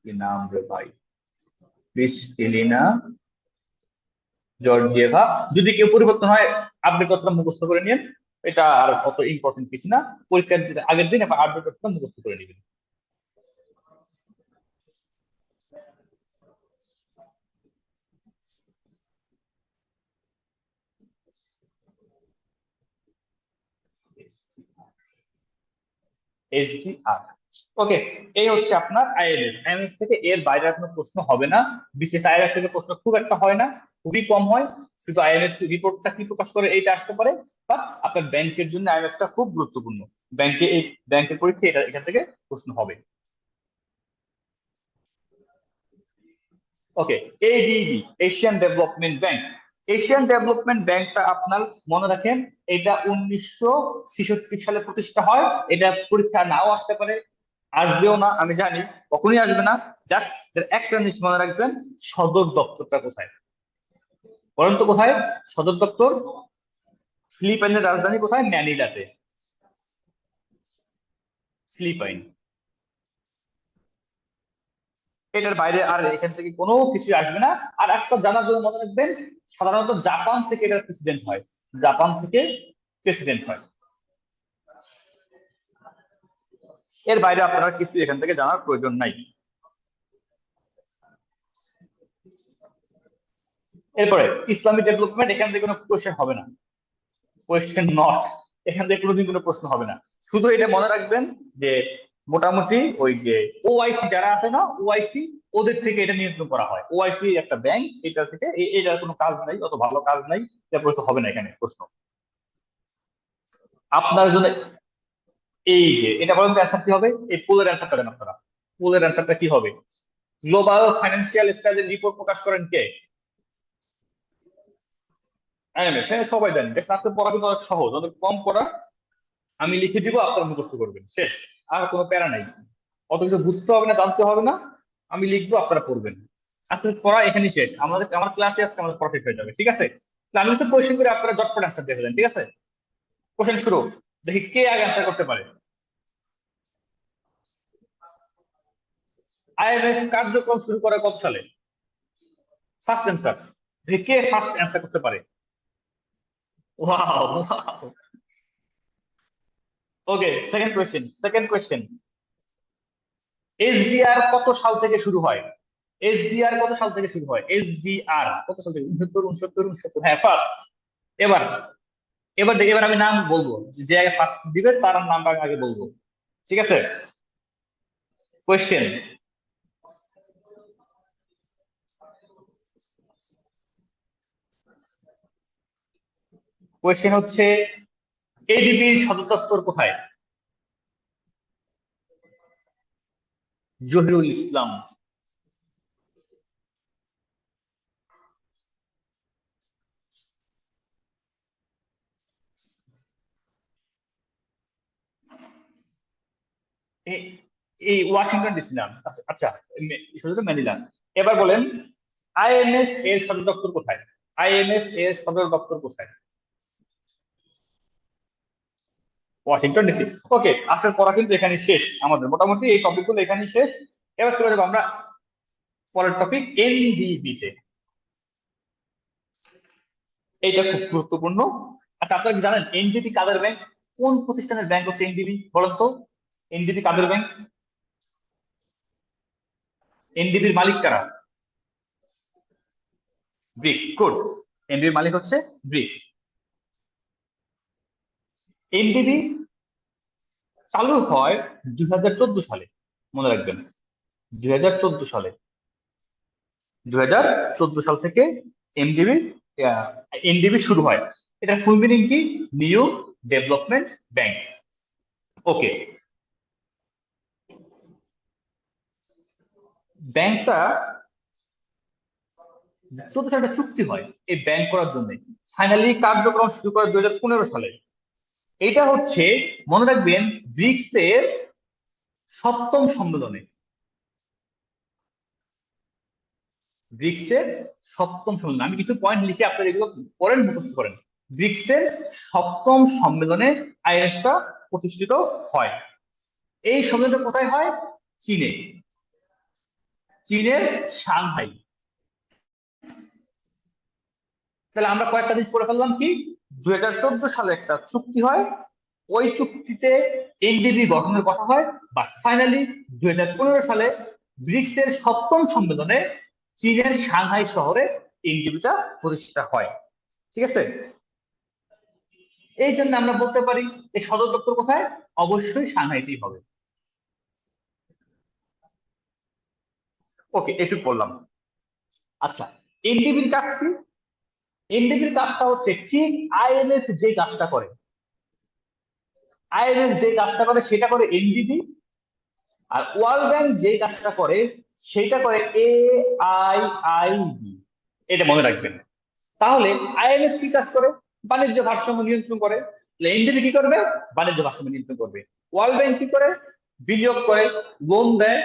কি নাম রে ভাই, ক্রিস্টিলিনা জর্জিয়েভা। যদি কেউ পরিবর্তন হয়, আপডেট কথাটা মুখস্থ করে নিন, এটা আর অত ইম্পর্টেন্ট কিছু না। পরীক্ষার আগের দিন আপনি আপডেট কথাটা মুখস্থ করে নেবেন। এসডিআর, ওকে। এই হচ্ছে আপনার আইএলএস। আইএলএস থেকে এর বাইরে আর কোনো প্রশ্ন হবে না। বিশেষ আইএলএস থেকে প্রশ্ন খুব একটা হয় না, খুবই কম হয়। শুধু আইএলএস রিপোর্টটা কি প্রকাশ করে এইটা আসতে পারে। বাট আপনার ব্যাংকের জন্য আইএলএসটা খুব গুরুত্বপূর্ণ। ব্যাংকে এই ব্যাংকের পরীক্ষা এটা এখান থেকে প্রশ্ন হবে। Okay, ADB, Asian Development Bank. Asian Development ব্যাংকটা আপনার মনে রাখেন, এটা 1966 সালে প্রতিষ্ঠা হয়। এটা পরীক্ষা নাও আসতে পারে, আসবেও না, আমি জানি কখনই আসবে না। জাস্ট একটা জিনিস মনে রাখবেন, সদর দপ্তরটা কোথায় বলেন তো, কোথায় সদর দপ্তর? ফিলিপাইনের রাজধানী কোথায়? ম্যানিলাতে, ফিলিপাইন। এটার বাইরে আর এখান থেকে কোনো কিছু আসবে না। আর একটা জানার জন্য মনে রাখবেন, সাধারণত জাপান থেকে এটার প্রেসিডেন্ট হয়, জাপান থেকে প্রেসিডেন্ট হয়। এর বাইরে আপনার কিছু এখান থেকে জানার প্রয়োজন নাই। এরপরে ইসলামিক ডেভেলপমেন্ট, এখান থেকে কোনো কোশ্চেন হবে না, কোয়েশ্চেন নট। এখান থেকে কোনোদিন কোনো প্রশ্ন হবে না। শুধু এটা মনে রাখবেন যে মোটামুটি ওই যে ওআইসি যারা আছে না, ওআইসি, ওদের থেকে এটা নিয়ন্ত্রণ করা হয়। ওআইসি একটা ব্যাংক, এটা থেকে এটার কোনো কাজ নাই, অত ভালো কাজ নাই, তারপরে তো হবে না এখানে প্রশ্ন আপনার জন্য। এই যে এটা বলেন তো অ্যান্সার কি হবে, এই পোলের অ্যান্সারটা দেন আপনারা। পোলের অ্যান্সারটা কি হবে? গ্লোবাল ফাইন্যান্সিয়াল স্ট্যান্ডার্ড রিপোর্ট প্রকাশ করেন কে? আইএমএফ। হ্যাঁ, সবাই জানেন। আজকে পড়া কিন্তু অনেক সহজ, অনেক কম পড়া। আমি লিখে দিব, আপনারা মুখস্থ করবেন, শেষ। আর কোনো প্যারা নাই, অত কিছু বুঝতে হবে না, জানতে হবে না। আমি লিখবো, আপনারা পড়বেন। আজকে পড়া এখানেই শেষ। আমার ক্লাসে আজকে আমাদের প্রফিট হয়ে যাবে, ঠিক আছে? তো আমি যদি কোয়েশ্চেন করে আপনারা ঝটপট অ্যান্সার দিয়ে ফেলেন, ঠিক আছে? কোয়েশ্চেন শুরু, দেখি কে আগে অ্যান্সার করতে পারে। আইএমএফ কার্যক্রম শুরু করে কত সালে? ফার্স্ট অ্যান্সার, দেখি কে ফার্স্ট অ্যান্সার করতে পারে। ওয়াও, ওকে। সেকেন্ড কোয়েশ্চেন, এসডিআর কত সাল থেকে শুরু হয়? এসডিআর কত সাল থেকে শুরু হয়? এসডিআর কত সাল থেকে? 69, 69, 69, 69, হ্যাঁ, ফার্স্ট। এবার এবার আমি নাম বলবো, যে আগে ফার্স্ট দিবে তার নামটা আমি আগে বলবো, ঠিক আছে? কোয়েশ্চেন, কোয়েশ্চেন হচ্ছে এডিবির সদর দপ্তর কোথায়? জহিরুল ইসলাম। এ- এই ওয়াশিংটন ডিসি নাম, আচ্ছা আচ্ছা, শুধু ম্যানিলা। এবার বলেন, আইএমএফ এর সদর দপ্তর কোথায়? আইএমএফ এর সদর দপ্তর কোথায়? Washington DC. ওকে, আজকের পড়া কিন্তু এখানে শেষ। আমাদের মোটামুটি এই টপিক গুলো এখানে শেষ। এবার চলে যাবো আমরা পরের টপিক, এনডিবি তে। এইটা খুব গুরুত্বপূর্ণ। আচ্ছা, আপনারা কি জানেন এনডিবি কাদের ব্যাংক? কোন প্রতিষ্ঠানের ব্যাংক হচ্ছে এনডিবি, বলেন তো? এনডিবি কাদের ব্যাংক? এনডিবির মালিক কারা? Bricks, good. এনডিবির মালিক হচ্ছে ব্রিক্স। এনডিবি চালু হয় 2014 সালে, মনে রাখবেন, 2014 সালে। 2014 সাল থেকে এমডিবি এনডিবি শুরু হয়। এটা ফুল মিনিং কি? New Development Bank. ওকে, ব্যাংকটা চতুর্থ একটা চুক্তি হয় এই ব্যাংক করার জন্য। ফাইনালি কার্যক্রম শুরু করে 2015 সালে। এটা হচ্ছে, মনে রাখবেন, ব্রিক্স এর সপ্তম সম্মেলনে। ব্রিক্স এর সপ্তম সম্মেলন, আমি কিছু পয়েন্ট লিখে আপনারা এগুলো পড়েন, মুখস্থ করেন। ব্রিক্স এর সপ্তম সম্মেলনে আইএমএফটা প্রতিষ্ঠিত হয়। এই সম্মেলনটা কোথায় হয়? চীনে, চীনের সাংহাই। তাহলে আমরা কয়েকটা জিনিস পড়ে ফেললাম কি, 2014 সালে একটা চুক্তি হয়, ওই চুক্তিতে এনডিবি গঠনের কথা হয়, বাট ফাইনালি 2015 সালে ব্রিক্স এর সপ্তম সম্মেলনে চীনের সাংহাই শহরে এনডিবিটা প্রতিষ্ঠিত হয়। ঠিক আছে, এই জন্য আমরা বলতে পারি এই সদর দপ্তর কোথায়? অবশ্যই সাংহাইতেই হবে। ওকে, একটু বললাম। আচ্ছা, এনডিবির কাজ কি? এনডিবির কাজটা হচ্ছে ঠিক আইএমএফ যে কাজটা করে, আইএমএফ যে কাজটা করে সেটা করে এনডিবি, আর ওয়ার্ল্ড ব্যাংক যে কাজটা করে সেটা করে AIIB। এটা মনে রাখবেন। তাহলে আইএমএফ কি কাজ করে? বাণিজ্য ভারসাম্য নিয়ন্ত্রণ করে। এনডিবি কি করবে? বাণিজ্য ভারসাম্য নিয়ন্ত্রণ করবে। ওয়ার্ল্ড ব্যাংক কি করে? বিনিয়োগ করে, লোন দেয়।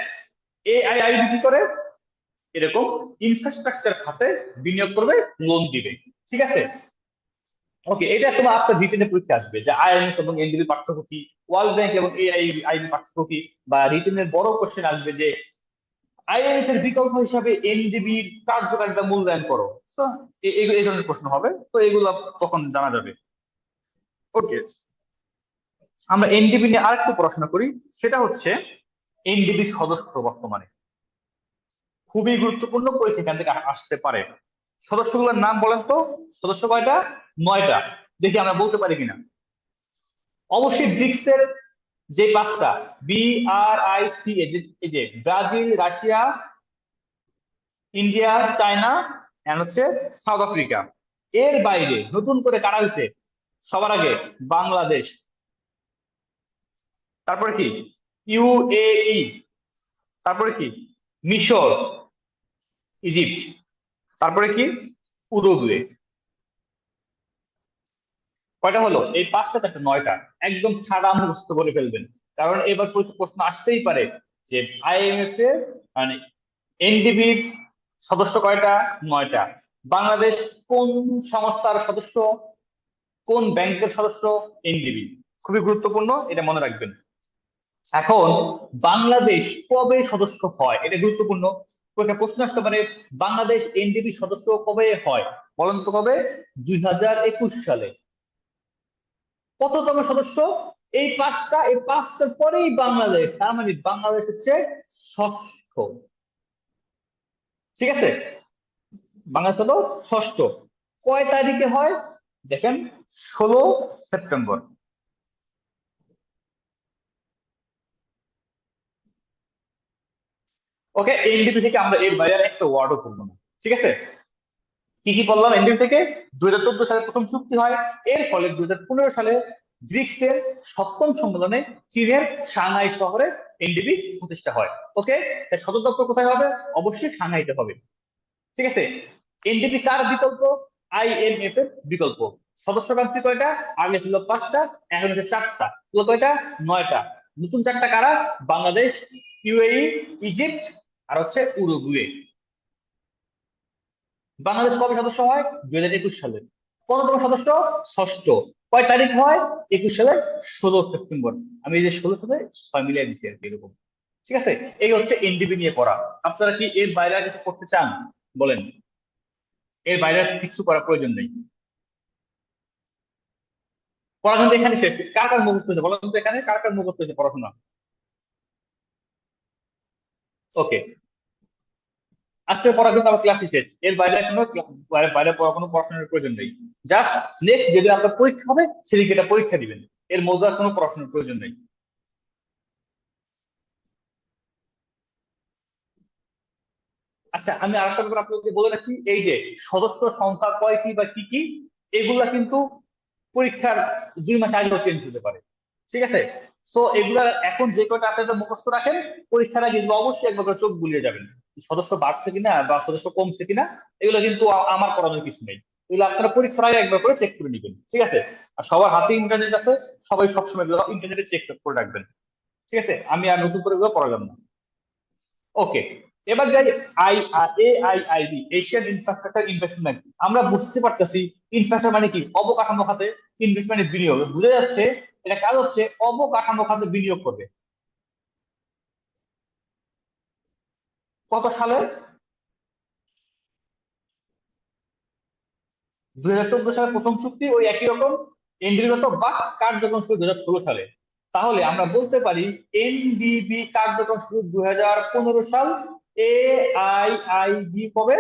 AIIB কি করে? এরকম ইনফ্রাস্ট্রাকচার খাতে বিনিয়োগ করবে, লোন দিবে। ঠিক আছে, ওকে, এটা তোমার আপনার রিটেনে পরীক্ষা আসবে যে আইএমএফ এবং এনডিবি পার্থক্য কি, ওয়ার্ল্ড ব্যাংক এবং AIIB পার্থক্য কি, বা রিটেনের বড় কোশ্চেন আসবে যে আইএমএফ এর বিকল্প হিসাবে এনডিবির কার্যকারিতা মূল্যায়ন করো। তো এই ধরনের প্রশ্ন হবে, তো এগুলো তখন জানা যাবে। ওকে, আমরা এনডিবি নিয়ে আরেকটু পড়াশোনা করি। সেটা হচ্ছে এনডিবি সদস্য বর্তমানে খুবই গুরুত্বপূর্ণ, পরীক্ষা এখান থেকে আসতে পারে। সদস্যগুলোর নাম বলেন তো, সদস্য কয়টা? 9টা। দেখি আমরা বলতে পারি কিনা। অবশ্যই ব্রিক্স এর যে পাঁচটা, BRIC, এই যে Brazil, Russia, India, China and হচ্ছে সাউথ আফ্রিকা। এর বাইরে নতুন করে কারা হয়েছে? সবার আগে বাংলাদেশ, তারপরে কি UAE, তারপরে কি মিশর, ইজিপ্ট, তারপরে কি উরুগুয়ে। কয়টা হলো? এই পাঁচটা থেকে 9টা। একদম ঠাড়া মুখস্থ করে ফেলবেন, কারণ এবার প্রশ্ন আসতেই পারে যে আইএমএফ এর মানে এনডিবির সদস্য কয়টা? 9টা। বাংলাদেশ কোন সংস্থার সদস্য, কোন ব্যাংকের সদস্য? এনডিবি। খুবই গুরুত্বপূর্ণ, এটা মনে রাখবেন। এখন বাংলাদেশ কবে সদস্য হয়, এটা গুরুত্বপূর্ণ। একটা প্রশ্ন আসতে পারে, বাংলাদেশ এনডিবি সদস্য কবে হয়? বলেন তো কবে? 2021 সালে। কততম সদস্য? এই পাঁচটা, এই পাঁচটার পরেই বাংলাদেশ, তার মানে বাংলাদেশ হচ্ছে ষষ্ঠ। ঠিক আছে, বাংলাদেশ হলো ষষ্ঠ। কয় তারিখে হয়? দেখেন, 16 সেপ্টেম্বর। ওকে, এনডিপি থেকে আমরা এর বাইরে আর একটা ওয়ার্ডও করবো না। ঠিক আছে, কি কি বললাম? এনডিপি থেকে 2014 সালে প্রথম চুক্তি হয়, এর ফলে 2015 সালে ব্রিক্স এর সপ্তম সম্মেলনে চীনের সাংহাই শহরে এনডিপি প্রতিষ্ঠা হয়। ওকে, তাই সদর দপ্তর কোথায় হবে? অবশ্যই সাংহাইতে হবে। ঠিক আছে, এনডিপি কার বিকল্প? আইএমএফ এর বিকল্প। সদস্য কান্ট্রি কয়টা? আগে ছিল পাঁচটা, এখন হচ্ছে চারটা। ছিল কয়টা? 9টা। নতুন চারটা কারা? বাংলাদেশ, UAE, ইজিপ্ট আর হচ্ছে উরুগুয়ে। বাংলাদেশ কবে সদস্য হয়? 2021 সালে। কততম সদস্য? ষষ্ঠ। কয় তারিখ হয়? 21 সালে 16 সেপ্টেম্বর। আমি এই যে 16 সাথে 6 মিলিয়ে দিচ্ছি আর কি, এরকম। ঠিক আছে, এই হচ্ছে এনডিবি নিয়ে পড়া। আপনারা কি এর বাইরে আর কিছু করতে চান? বলেন, এর বাইরে আর কিছু করার প্রয়োজন নেই। পড়াশোনা এখানে শেষ। কার কার মুখস্থ হয়েছে বলেন তো, এখানে কার কার মুখস্থ হয়েছে পড়াশোনা? ওকে, আজকে পড়া কিন্তু আমার ক্লাসই শেষ। এর বাইরে কোনো বাইরে পড়া কোনো পড়াশোনার প্রয়োজন নেই। জাস্ট নেক্সট যেদিন আপনার পরীক্ষা হবে সেদিকে এটা পরীক্ষা দিবেন। এর মধ্যে আর কোনো পড়াশোনার প্রয়োজন নেই। আচ্ছা, আমি আরেকটা ব্যাপার আপনাকে বলে রাখি, এই যে সদস্য সংখ্যা কয়টি বা কি কি, এগুলা কিন্তু পরীক্ষার 2 মাস আগেও চেঞ্জ হতে পারে। ঠিক আছে? সো এগুলা এখন যে কয়টা আছে এটা মুখস্থ রাখেন, পরীক্ষার আগে এগুলো অবশ্যই একবার করে চোখ বুলিয়ে যাবেন। সদস্য বাড়ছে কিনা বা সদস্য কমছে কিনা, এগুলো কিন্তু আমার করানোর কিছু নেই। এগুলো আপনারা পরীক্ষার আগে একবার করে চেক করে নিবেন। ঠিক আছে? আর সবার হাতে ইন্টারনেট আছে, সবাই সবসময় ইন্টারনেটে চেক করে রাখবেন। ঠিক আছে? আমি আর নতুন করে এগুলো পড়ালাম না। ওকে, এবার যাই। AIIB, Asian infrastructure investment bank. আমরা বুঝতে পারতেছি ইনফ্রাস্ট্রাকচার মানে কি, অবকাঠামো খাতে ইনভেস্টমেন্ট বিনিয়োগ, বুঝে যাচ্ছে এটা কাজ হচ্ছে অবকাঠামো খাতে বিনিয়োগ করবে। কত সালে? 2014 সালে প্রথম চুক্তি, ওই একই রকম এনডিবিগত বা কার্যক্রম শুরু 2016 সালে। তাহলে আমরা বলতে পারি এনডিবি কার্যক্রম শুরু 2015 সাল, AIIB কবে?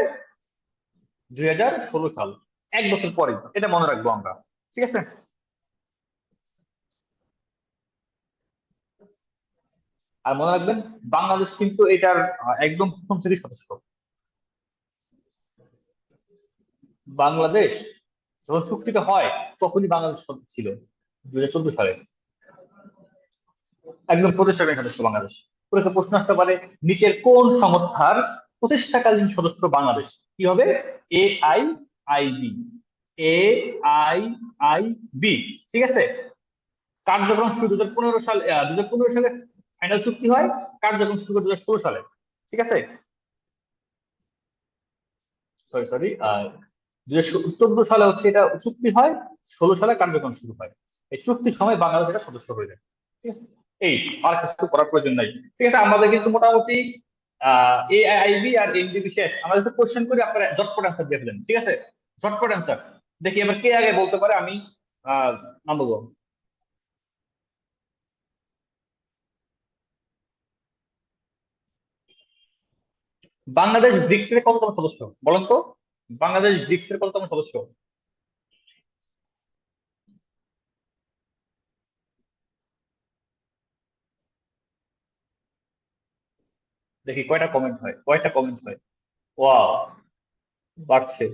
2016 সাল। 1 বছর পরে, এটা মনে রাখবো আমরা। ঠিক আছে? আর মনে রাখবেন, বাংলাদেশ কিন্তু এটার একদম প্রথম থেকে সদস্য। বাংলাদেশ যখন চুক্তিটা হয় তখনই বাংলাদেশ সদস্য ছিল, 2014 সালে। একদম প্রতিষ্ঠাকালীন সদস্য বাংলাদেশ। পরীক্ষা প্রশ্ন আসতে পারে, নিচের কোন সংস্থার প্রতিষ্ঠাকালীন সদস্য বাংলাদেশ? কি হবে? AIIB। AIIB। ঠিক আছে? কার্যক্রম শুরু 2015 সাল, 2015 সালে ফাইনাল চুক্তি হয়, কার্যক্রম শুরু 2016 সালে। ঠিক আছে? সরি সরি, 2014 সালে হচ্ছে এটা চুক্তি হয়, 2016 সালে কার্যক্রম শুরু হয়। এই চুক্তির সময় বাংলাদেশ এটা সদস্য হয়ে যায়। ঠিক আছে? এই, আর কিছু করার প্রয়োজন নাই। ঠিক আছে, আমাদের কিন্তু মোটামুটি AIIB আর এনডিবি শেষ। আমরা যদি কোশ্চেন করি আপনারা ঝটপট অ্যান্সার দিয়ে ফেলেন। ঠিক আছে? ঝটপট অ্যান্সার। দেখি এবার কে আগে বলতে পারে, আমি নাম বলবো। বাংলাদেশ ব্রিক্স এর কততম সদস্য বলেন তো? বাংলাদেশ ব্রিক্স এর কততম সদস্য? দেখি কয়টা কমেন্ট হয়, কয়টা কমেন্ট হয়। ওয়াও, বাড়ছে।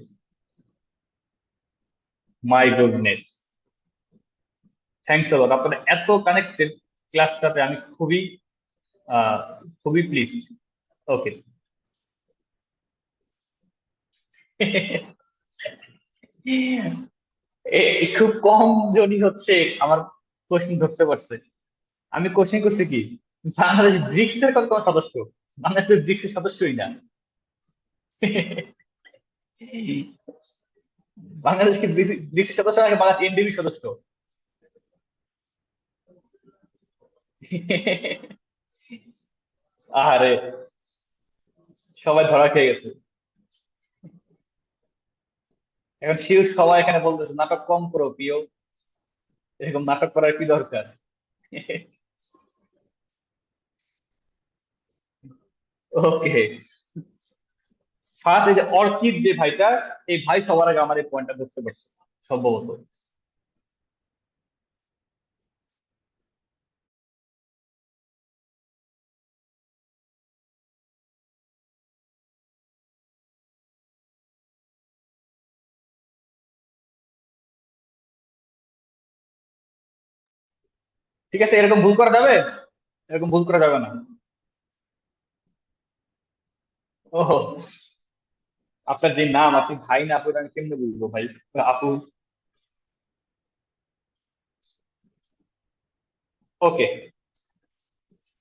মাই গুডনেস, থ্যাংকস আ লট। আপনারা এত কানেক্টেড ক্লাসটাতে, আমি খুবই আহ, খুবই প্লিজড। ওকে। খুব কম জনই হচ্ছে আমার কোশ্চেন ধরতে পারছে। আমি কোশ্চেন করছি কি, বাংলাদেশ ব্রিক্স এর কত সদস্য? বাংলাদেশ ব্রিক্স এর সদস্যই না। বাংলাদেশ কি ব্রিক্স এর সদস্য নাকি বাংলাদেশ এনডিবি সদস্য? আরে, সবাই ধরা খেয়ে গেছে। এখন শিওর সবাই এখানে বলতেছে নাটক কম করো প্রিয়, এরকম নাটক করার কি দরকার? ওকে, ফার্স্ট এই যে অর্কিড যে ভাইটা, এই ভাই সবার আগে আমার এই পয়েন্টটা ধরতে পারছে সম্ভবত। ঠিক আছে, এরকম ভুল করা যাবে? এরকম ভুল করা যাবে না। ওহো, আপনার যে নাম, আপনি ভাই না আপু, এটা আমি কেমনে বুঝবো ভাই? আপু। ওকে,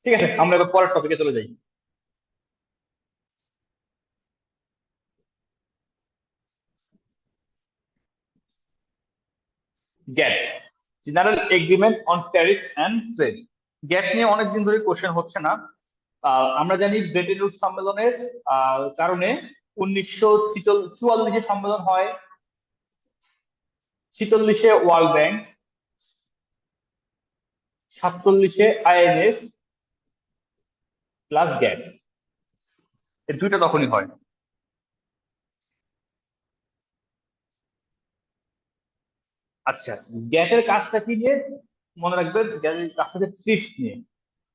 ঠিক আছে, আমরা এবার পরের টপিকে চলে যাই। GATT, General Agreement on Tariff and Trade. GATT নিয়ে অনেকদিন ধরে কোশ্চেন হচ্ছে না। আমরা জানি ব্রেটেন উডস সম্মেলনের কারণে 1944 সম্মেলন হয়, 46 ওয়ার্ল্ড ব্যাংক, 47 IMF প্লাস গ্যাট, এই দুইটা তখনই হয়। আচ্ছা, গ্যাটের কাজটা কি নিয়ে? মনে রাখবেন, গ্যাটের কাজটা হচ্ছে ট্রিপস নিয়ে।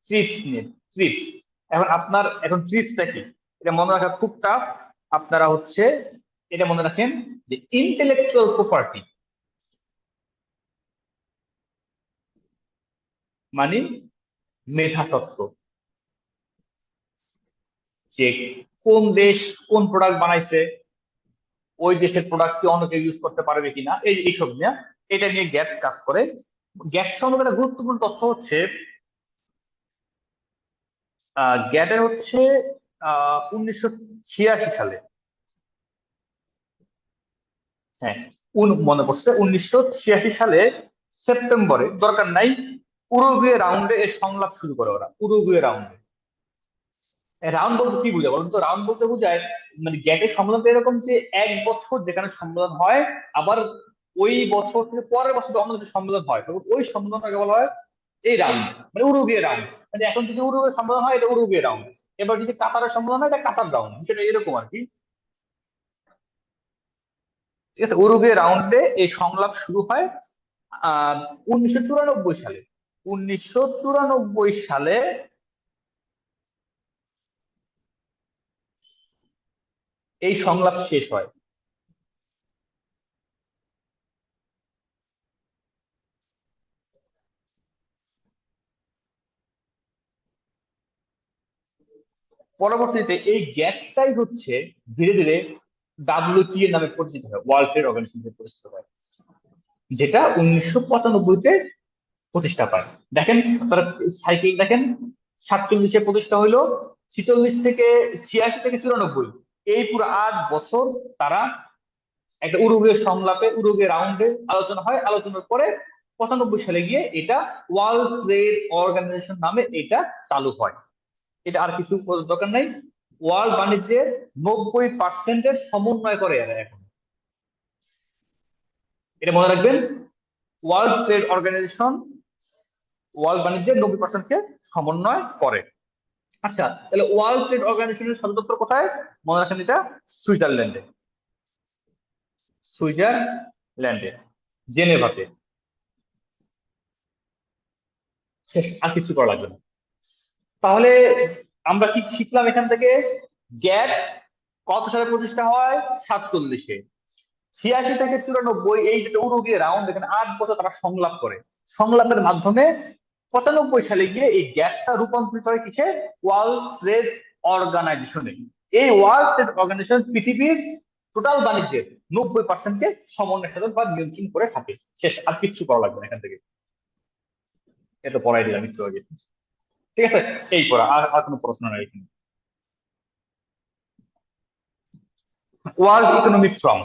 ট্রিপস নিয়ে, ট্রিপস। এখন আপনার, এখন ট্রিপসটা কি? এটা মনে রাখা খুব টাফ। আপনারা হচ্ছে এটা মনে রাখেন যে ইন্টেলেকচুয়াল প্রপার্টি মানে মেধাস্বত্ব, যে কোন দেশ কোন প্রোডাক্ট বানাইছে, ওই দেশের প্রোডাক্ট কি অন্য কেউ ইউজ করতে পারবে কিনা, এইসব নিয়ে, এটা নিয়ে গ্যাট কাজ করে। গ্যাট সম্পর্কে একটা গুরুত্বপূর্ণ তথ্য হচ্ছে গ্যাটের হচ্ছে 1986 সালে, হ্যাঁ মনে পড়ছে, 1986 সালে সেপ্টেম্বরে, দরকার নাই, উরুগুয়ে রাউন্ডে এর সংলাপ শুরু করে ওরা, উরুগুয়ে রাউন্ডে। রাউন্ড বলতে কি বোঝায় বলুন তো? রাউন্ড বলতে বোঝায় মানে গ্যাটের সম্মেলনটা এরকম যে এক বছর যেখানে সম্মেলন হয়, আবার ওই বছর থেকে পরের বছর অন্য কিছু সম্মেলন হয়, তখন ওই সম্মেলনটাকে বলা হয় এই রাউন্ড, মানে উরুগুয়ে রাউন্ড। মানে এখন যদি উরুগুয়ে সম্মেলন হয় এটা উরুগুয়ে রাউন্ড, এবার যদি কাতারের সম্মেলন হয় এটা কাতার রাউন্ড, সেটা এরকম আর কি। ঠিক আছে, উরুগুয়ে রাউন্ডে এই সংলাপ শুরু হয় 1994 সালে। 1994 সালে এই সংলাপ শেষ হয়। পরবর্তীতে এই গ্যাপটাই হচ্ছে ধীরে ধীরে ডাব্লিউটিও নামে পরিচিত হয়, ওয়ার্ল্ড ট্রেড অর্গানাইজেশন হিসেবে পরিচিত হয়, যেটা 1995 প্রতিষ্ঠা পায়। দেখেন আপনারা সাইকেল দেখেন, 47 প্রতিষ্ঠা হইলো, 86 থেকে 84 থেকে 94, এই পুরো 8 বছর তারা একটা উরুগুয়ে সংলাপে, উরুগুয়ে রাউন্ডে আলোচনা হয়, আলোচনার পরে 95 সালে গিয়ে এটা ওয়ার্ল্ড ট্রেড অর্গানাইজেশন নামে এটা চালু হয়। এটা আর কিছু বোঝার দরকার নাই, ওয়ার্ল্ড বাণিজ্যের 90% সমন্বয় করে এরা এখন, এটা মনে রাখবেন। ওয়ার্ল্ড ট্রেড অর্গানাইজেশন ওয়ার্ল্ড বাণিজ্যের 90%কে সমন্বয় করে। আচ্ছা, তাহলে ওয়ার্ল্ড ট্রেড অর্গানাইজেশনের সদর দপ্তর কোথায়? মনে রাখেন এটা সুইজারল্যান্ডে, সুইজারল্যান্ডে, জেনেভাতে। শেষ, আর কিছু করা লাগবে না। তাহলে আমরা কি শিখলাম এখান থেকে? গ্যাট কত সালে প্রতিষ্ঠা হয়? 47-এ। 86 থেকে 94 এই যে উরুগুয়ে রাউন্ড, এখানে 8 বছর তারা সংলাপ করে, সংলাপের মাধ্যমে 95 সালে গিয়ে এই গ্যাপটা রূপান্তরিত হয় কিসে? ওয়ার্ল্ড ট্রেড অর্গানাইজেশনে। এই ওয়ার্ল্ড ট্রেড অর্গানাইজেশন পৃথিবীর টোটাল বাণিজ্যের 90%কে সমন্বয় সাধন বা নিয়ন্ত্রণ করে থাকে। শেষ, আর কিচ্ছু করা লাগবে না এখান থেকে, এটা পড়াই দিলাম একটু আগে। ঠিক আছে, এই পড়া, আর আর কোনো প্রশ্ন নাই এখানে। ওয়ার্ল্ড ইকোনমিক ফোরাম,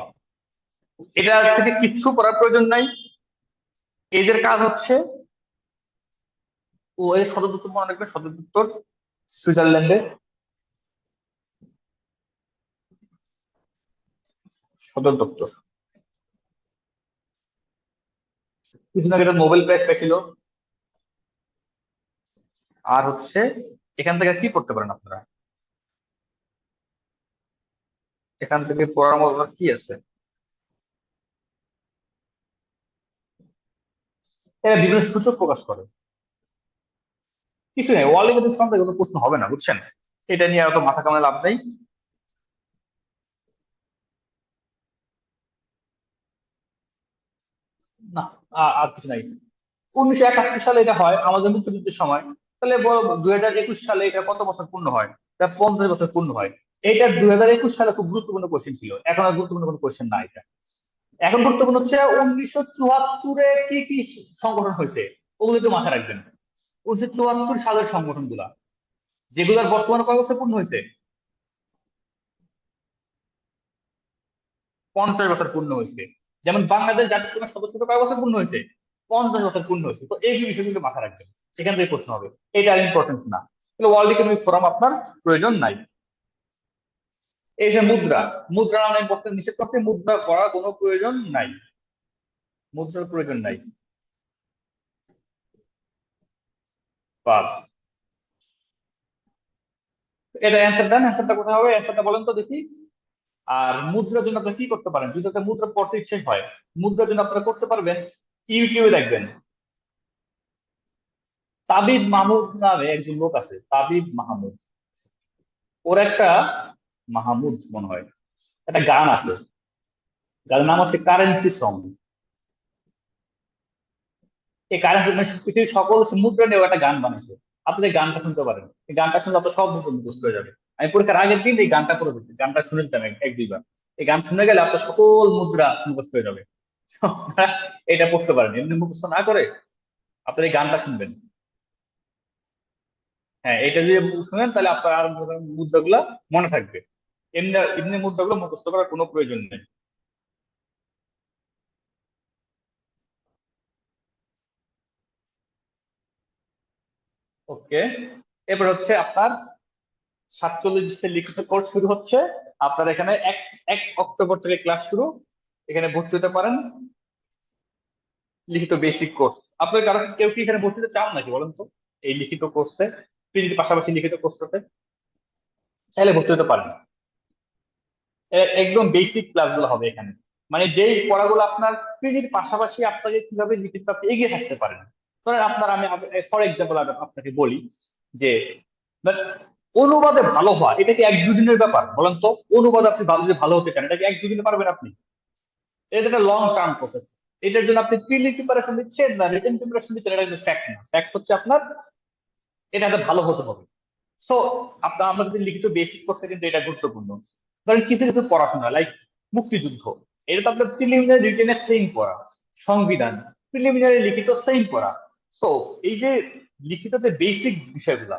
এটা থেকে কিচ্ছু পড়ার প্রয়োজন নাই। এদের কাজ হচ্ছে, ও এর সদর দপ্তর মনে রাখবে, সদর দপ্তর সুইজারল্যান্ডে, সদর দপ্তর। কিছুদিন আগে একটা নোবেল প্রাইজ পেয়েছিল। আর হচ্ছে এখান থেকে কি করতে পারেন আপনারা? এখান থেকে পড়ার মতো আর কি আছে? এরা বিভিন্ন সূচক প্রকাশ করে, কিছু নেই। ওয়ার্ল্ড ইকোনমিক ফোরাম থেকে কোনো প্রশ্ন হবে না, বুঝছেন? এটা নিয়ে আর তো মাথা কামায় লাভ নেই। না, আর কিছু নাই। 1971 সালে এটা হয় আমাদের মুক্তিযুদ্ধের সময়। তাহলে 2021 সালে এটা কত বছর পূর্ণ হয়? তা 50 বছর পূর্ণ হয়। এটা 2021 সালে খুব গুরুত্বপূর্ণ কোশ্চেন ছিল, এখন আর গুরুত্বপূর্ণ কোনো কোশ্চেন না এটা। এখন গুরুত্বপূর্ণ হচ্ছে 1974-এ কি কি সংগঠন হয়েছে, ওগুলো একটু মাথায় রাখবেন। 1974 সালের সংগঠন গুলা, যেগুলোর বর্তমানে কয় বছর পূর্ণ হয়েছে? 50 বছর পূর্ণ হয়েছে। যেমন বাংলাদেশ জাতিসংঘের সদস্যতা কয় বছর পূর্ণ হয়েছে? 50 বছর পূর্ণ হয়েছে। তো এই বিষয় কিন্তু মাথায় রাখবেন, এখান থেকে প্রশ্ন হবে। এটা আর ইম্পর্টেন্ট না। তাহলে ওয়ার্ল্ড ইকোনমিক ফোরাম আপনার প্রয়োজন নাই। এই যে মুদ্রা, মুদ্রা আমি বলতে নিষেধ করতে, মুদ্রা করার কোনো প্রয়োজন নাই, মুদ্রার প্রয়োজন নাই। বাদ, এটা অ্যান্সার দেন, অ্যান্সারটা কোথায় হবে? অ্যান্সারটা বলেন তো দেখি। আর মুদ্রার জন্য আপনি কি করতে পারেন যদি আপনার মুদ্রা পড়তে ইচ্ছে হয়? মুদ্রার জন্য আপনারা করতে পারবেন, ইউটিউবে দেখবেন তাবিব মাহমুদ নামে একজন লোক আছে, তাবিব মাহমুদ। ওর একটা মাহমুদ মনে হয়, একটা গান আছে, গানের নাম হচ্ছে কারেন্সি সং। এই কারেন্সি মানে পৃথিবীর সকল মুদ্রা নিয়েও একটা গান বানিয়েছে। আপনি এই গানটা শুনতে পারেন, এই গানটা শুনলে আপনার সব মুদ্রা মুখস্থ হয়ে যাবে। আমি পরীক্ষার আগের দিন এই গানটা করে দিচ্ছি, গানটা শুনে দিতাম এক দুইবার। এই গান শুনে গেলে আপনার সকল মুদ্রা মুখস্থ হয়ে যাবে। আপনারা এটা পড়তে পারেন, এমনি মুখস্থ না করে আপনার এই গানটা শুনবেন। হ্যাঁ, এটা যদি শুনেন তাহলে আপনার আর মুদ্রাগুলা মনে থাকবে। এমনি এমনি মুদ্রাগুলো মুখস্থ করার কোনো প্রয়োজন নেই। ওকে, এবার হচ্ছে আপনার 47 লিখিত কোর্স শুরু হচ্ছে। আপনার এখানে 1 অক্টোবর থেকে ক্লাস শুরু। এখানে ভর্তি হতে পারেন লিখিত বেসিক কোর্স। আপনার কারো কেউ কি এখানে ভর্তি হতে চান নাকি বলেন তো, এই লিখিত কোর্সে, পিজির পাশাপাশি লিখিত কোর্সটাতে চাইলে ভর্তি হতে পারেন। একদম বেসিক ক্লাসগুলো হবে এখানে, মানে যেই পড়াগুলো আপনার পিজির পাশাপাশি আপনাকে কিভাবে লিখিত আপনি এগিয়ে থাকতে পারেন। ধরেন আপনার, আমি ফর এক্সাম্পল আপনাকে বলি যে ধরেন, অনুবাদে ভালো হওয়া এটা কি 1 2 দিনের ব্যাপার বলেন তো? অনুবাদ আপনি ভালো, যদি ভালো হতে চান এটা কি 1 2 দিনে পারবেন আপনি? এটা একটা লং টার্ম প্রসেস। এটার জন্য আপনি প্রিলি প্রিপারেশন দিচ্ছেন না রিটেন প্রিপারেশন দিচ্ছেন, এটা কিন্তু ফ্যাক্ট না। ফ্যাক্ট হচ্ছে আপনার এটাতে ভালো হতে হবে। সো আপনার, আমরা যদি লিখিত বেসিক কোর্সে কিন্তু এটা গুরুত্বপূর্ণ। ধরেন কিছু কিছু পড়াশোনা লাইক মুক্তিযুদ্ধ, এটা তো আপনার প্রিলিমিনারি রিটেনে সেম পড়া। সংবিধান, প্রিলিমিনারি লিখিত সেম পড়া। সো এই যে লিখিত যে বেসিক বিষয়গুলা,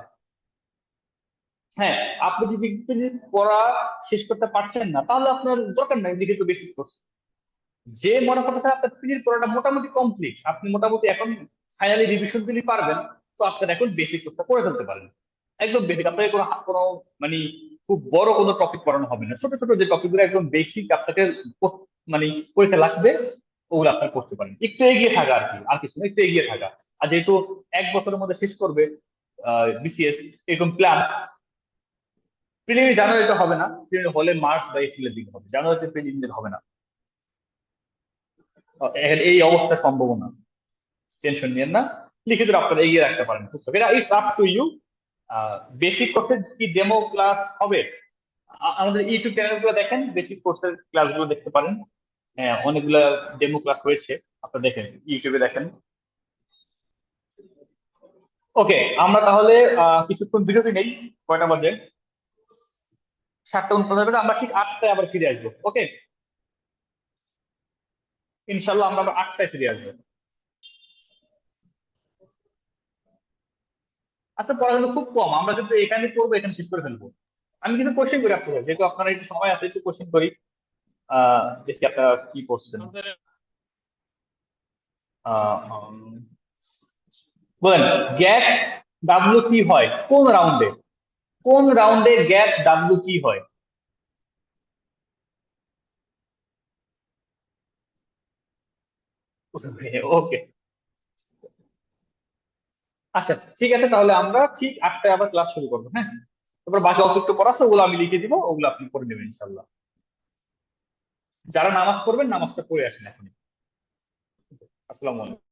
হ্যাঁ, আপনি যদি লিখিত যদি পড়া শেষ করতে পারছেন না তাহলে আপনার দরকার নাই লিখিত বেসিক কোর্স। যে মনে করতেছে আপনার পিজির পড়াটা মোটামুটি কমপ্লিট, আপনি মোটামুটি এখন ফাইনালি রিভিশন দিলে পারবেন, তো আপনার এখন বেসিক কোর্সটা করে ফেলতে পারেন। একদম বেসিক, আপনাকে কোনো কোনো মানে খুব বড় কোনো টপিক পড়ানো হবে না, ছোট ছোট যে টপিক গুলো একদম বেসিক আপনাকে মানে পরীক্ষা লাগবে, ওগুলো আপনার করতে পারেন। একটু এগিয়ে থাকা আর কি, আর কিছু না, একটু এগিয়ে থাকা। আর যেহেতু 1 বছরের মধ্যে শেষ করবে বিসিএস, এরকম প্ল্যান। প্রিলিমিনারি জানুয়ারিতে হবে না, প্রিলিমিনারি হলে মার্চ বা এপ্রিলের দিকে হবে, জানুয়ারিতে প্রিলিমিনারি হবে না। এই অবস্থা সম্ভব না, টেনশন নিয়েন না। লিখিত আপনারা এগিয়ে রাখতে পারেন পুস্তক, এটা it's up to you. Basic কোর্সের কি ডেমো ক্লাস হবে? আমাদের ইউটিউব চ্যানেল গুলো দেখেন, বেসিক কোর্সের ক্লাসগুলো দেখতে পারেন। হ্যাঁ, অনেকগুলা ডেমো ক্লাস হয়েছে, আপনারা দেখেন, ইউটিউবে দেখেন। ওকে, আমরা তাহলে কিছুক্ষণ বিরতি নেই। কয়টা বাজে? 7টা 49 বাজে, আমরা ঠিক 8টায় আবার ফিরে আসবো। ওকে, ইনশাল্লাহ আমরা আবার 8টায় ফিরে আসবো। আচ্ছা, পড়াশোনা খুব কম, আমরা কিন্তু এখানে পড়বো, এখানে শেষ করে ফেলবো। আমি কিন্তু কোশ্চেন করি আপনাদের, যেহেতু আপনারা একটু সময় আছে, একটু কোশ্চেন করি। দেখি আপনারা কি করছেন। উম, বলেন, গ্যাপ ডাব্লিউ কি হয় কোন রাউন্ডে? কোন রাউন্ডে গ্যাপ ডাব্লিউ কি হয়? ওকে, আচ্ছা, ঠিক আছে, তাহলে আমরা ঠিক 8টায় আবার ক্লাস শুরু করবো। হ্যাঁ, তারপর বাকি অল্প একটু পড়া আছে, ওগুলো আমি লিখে দিব, ওগুলো আপনি করে নেবেন ইনশাল্লাহ। যারা নামাজ পড়বেন নামাজটা পড়ে আসেন এখন। আসসালামু আলাইকুম।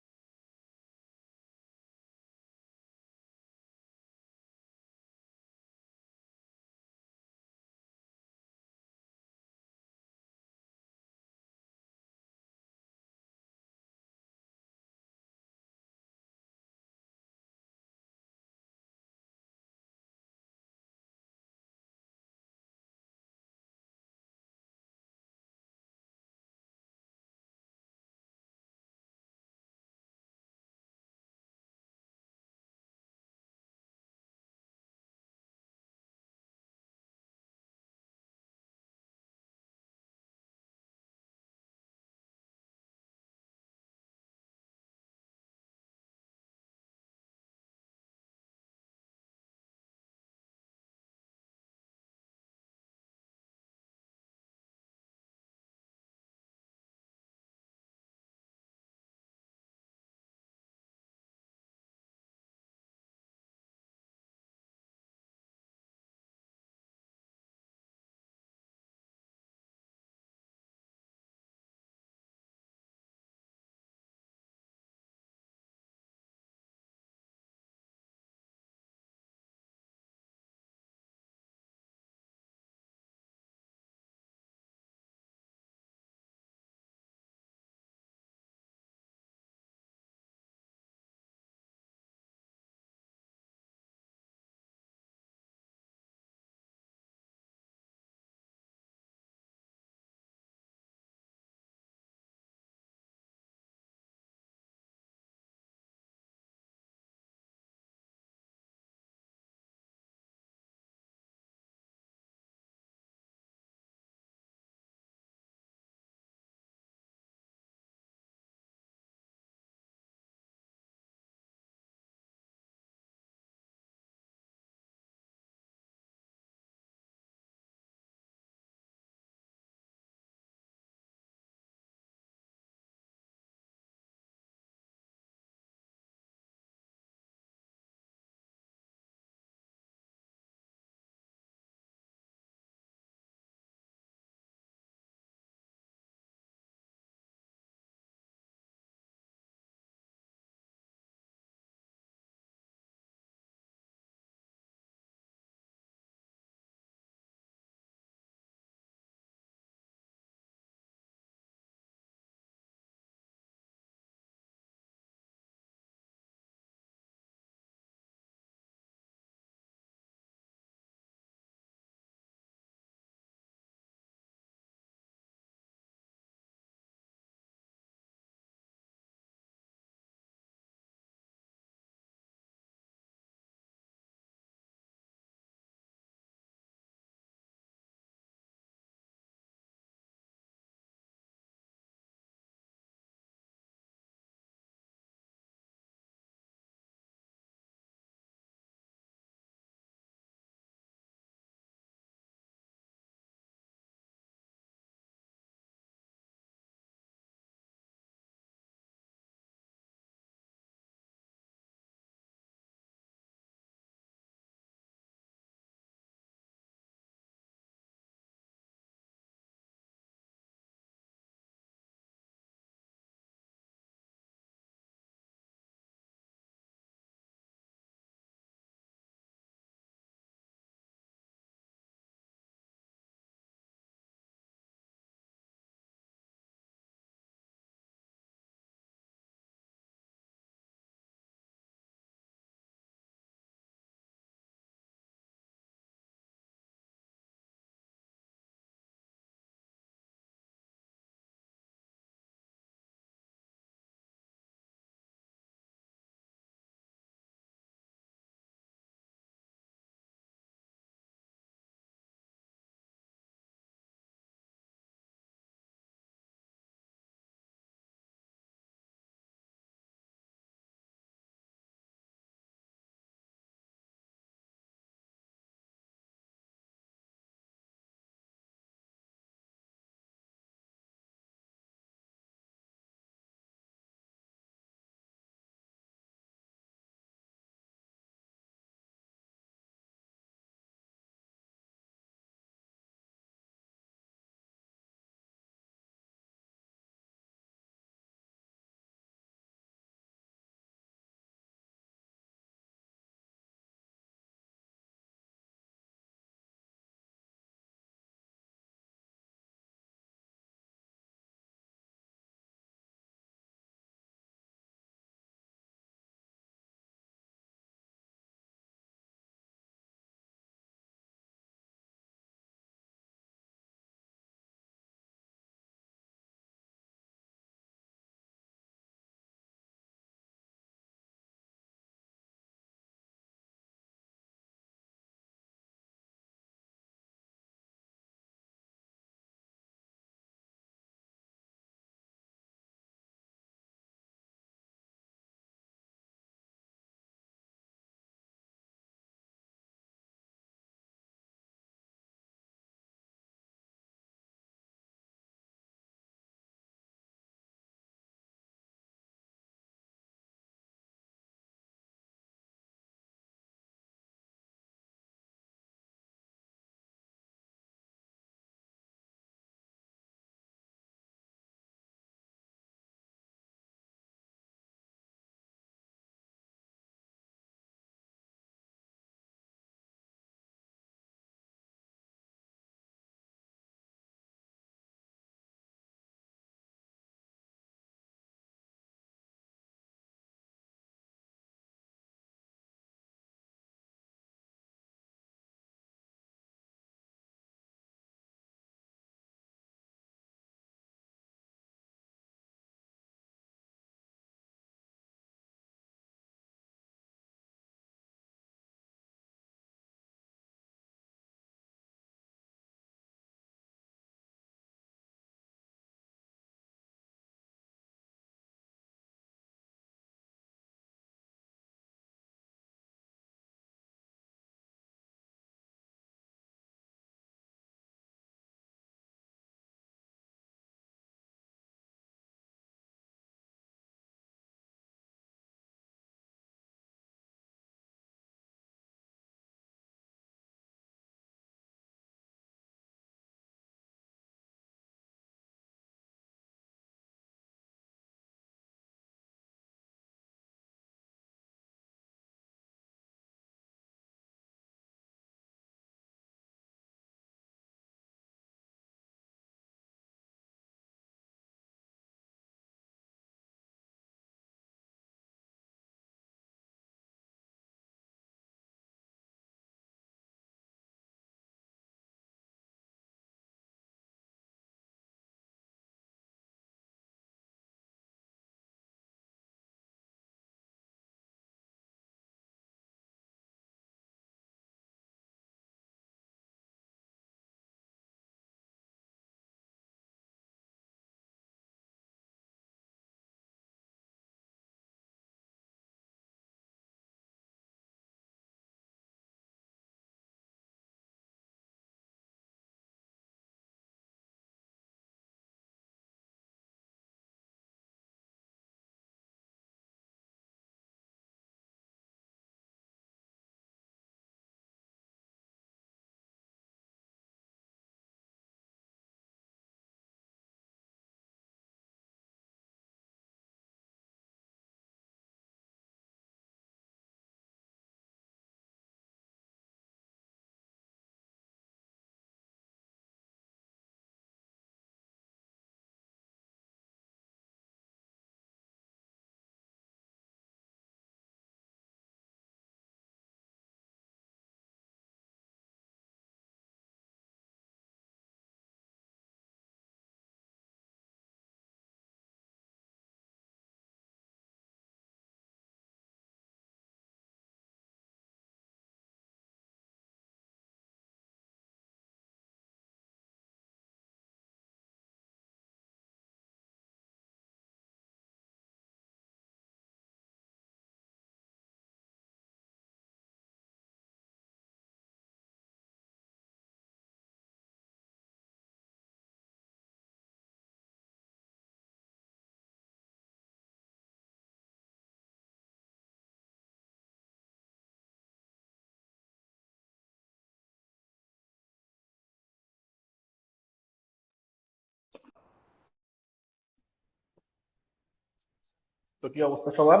তো কি অবস্থা সবার?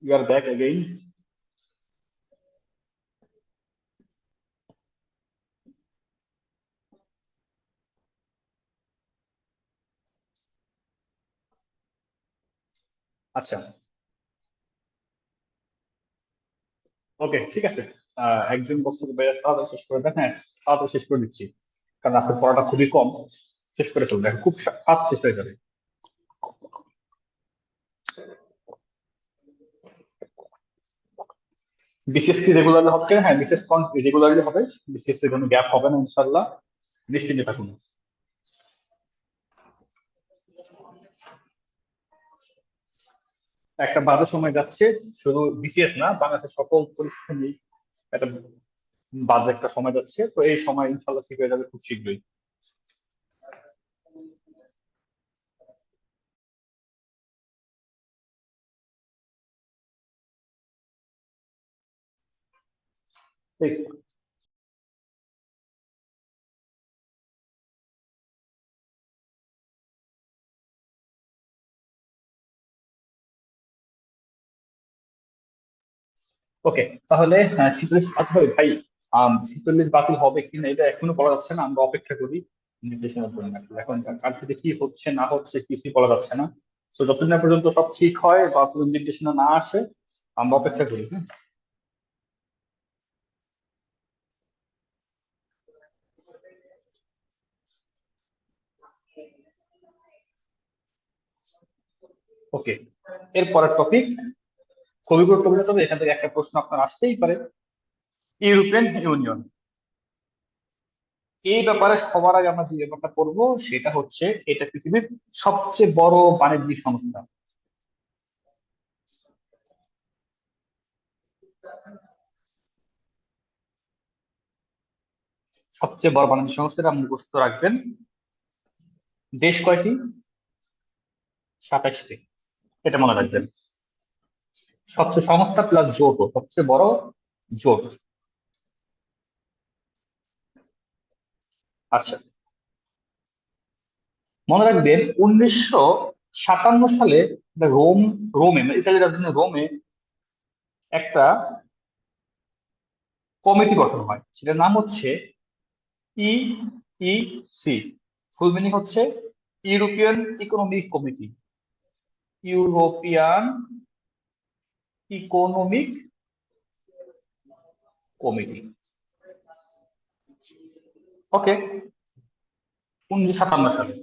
You are back again. আচ্ছা, ওকে, ঠিক আছে। একজন বছর তাড়াতাড়ি শেষ করে দেন, হ্যাঁ, তাড়াতাড়ি শেষ করে দিচ্ছি, কারণ আজকে পড়াটা খুবই কম। শেষ করে ফেলবো, খুব ফাস্ট শেষ হয়ে যাবে। বিসিএস কি রেগুলারলি হচ্ছে? হ্যাঁ, বিসিএস রেগুলারলি হবে। বিসিএস এর কোনো গ্যাপ হবে না ইনশাল্লাহ, নিশ্চিন্তে থাকুন। একটা বাজে সময় যাচ্ছে, শুধু বিসিএস না, বাংলাদেশের সকল পরীক্ষা নিয়ে একটা বাজে একটা সময় যাচ্ছে। তো এই সময় ইনশাল্লাহ ঠিক হয়ে যাবে খুব শীঘ্রই। ঠিক। ওকে, তাহলে 46 বাতিল হবে ভাই। 46 বাতিল হবে কিনা এটা এখনো বলা যাচ্ছে না, আমরা অপেক্ষা করি নির্দেশনার জন্য। এখন কার থেকে কি হচ্ছে না হচ্ছে কিছুই বলা যাচ্ছে না। তো যতদিন না পর্যন্ত সব ঠিক হয় বা কোনো নির্দেশনা না আসে, আমরা অপেক্ষা করি, হ্যাঁ। ওকে, এরপরের টপিক খুবই গুরুত্বপূর্ণ, তবে এখান থেকে একটা প্রশ্ন আপনার আসতেই পারে। ইউরোপিয়ান ইউনিয়ন, এই ব্যাপারে সবার আগে আমরা যে ব্যাপারটা পড়বো সেটা হচ্ছে, এটা পৃথিবীর সবচেয়ে বড় বাণিজ্যিক সংস্থা। সবচেয়ে বড় বাণিজ্য সংস্থাটা মুখস্থ রাখবেন। দেশ কয়টি? 27টি, এটা মনে রাখবেন। সবচেয়ে সংস্থা প্লাস জোট, সবচেয়ে বড় জোট। আচ্ছা, মনে রাখবেন 1957 সালে রোম রোমে মানে ইতালির রাজধানী রোমে একটা কমিটি গঠন হয়, সেটার নাম হচ্ছে ইইসি। ফুল মিনিং হচ্ছে European Economic Committee. European Economic Committee. Okay, 1957 সালে।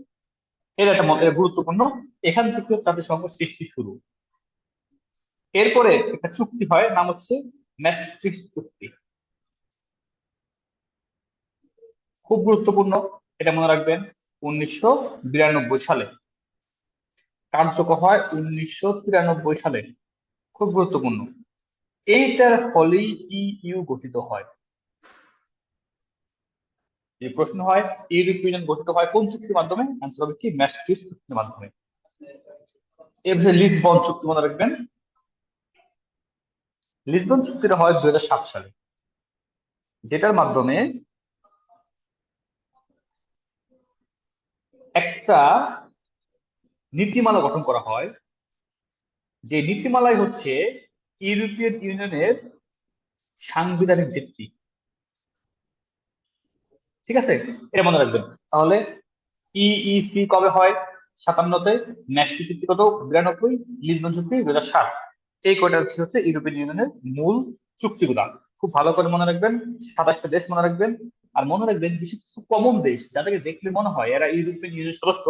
এটা গুরুত্বপূর্ণ। এখান থেকে জাতিসংঘ সৃষ্টি শুরু। এরপরে একটা চুক্তি হয়, নাম হচ্ছে ম্যাস্ট্রিক্ট চুক্তি। খুব গুরুত্বপূর্ণ, এটা মনে রাখবেন। 1992 সালে কার্যকর হয়, 1993 সালে। খুব গুরুত্বপূর্ণ। এইটার ফলেই ইইউ গঠিত হয়। এই প্রশ্ন হয়, ইউরোপীয় ইউনিয়ন গঠিত হয় কোন চুক্তির মাধ্যমে? অ্যান্সার হবে কি, ম্যাস্ট্রিক্ট চুক্তির মাধ্যমে। এভাবে লিসবন চুক্তি মনে রাখবেন। লিসবন চুক্তিটা হয় 2007 সালে, যেটার মাধ্যমে একটা নীতিমালা গঠন করা হয়, যে নীতিমালাই হচ্ছে ইউরোপিয়ান ইউনিয়নের সাংবিধানিক ভিত্তি। ঠিক আছে, এটা মনে রাখবেন। তাহলে ইইসি কবে হয়? 57-তে। ম্যাস্ট্রিক্ট চুক্তি কত? 92। লিসবন চুক্তি 2007। এই কয়টা হচ্ছে ইউরোপিয়ান ইউনিয়নের মূল চুক্তিগুলা। খুব ভালো করে মনে রাখবেন। 27টা দেশ মনে রাখবেন। আর মনে রাখবেন কিছু কিছু কমন দেশ যাদেরকে দেখলে মনে হয় এরা ইউরোপিয়ান ইউনিয়নের সদস্য,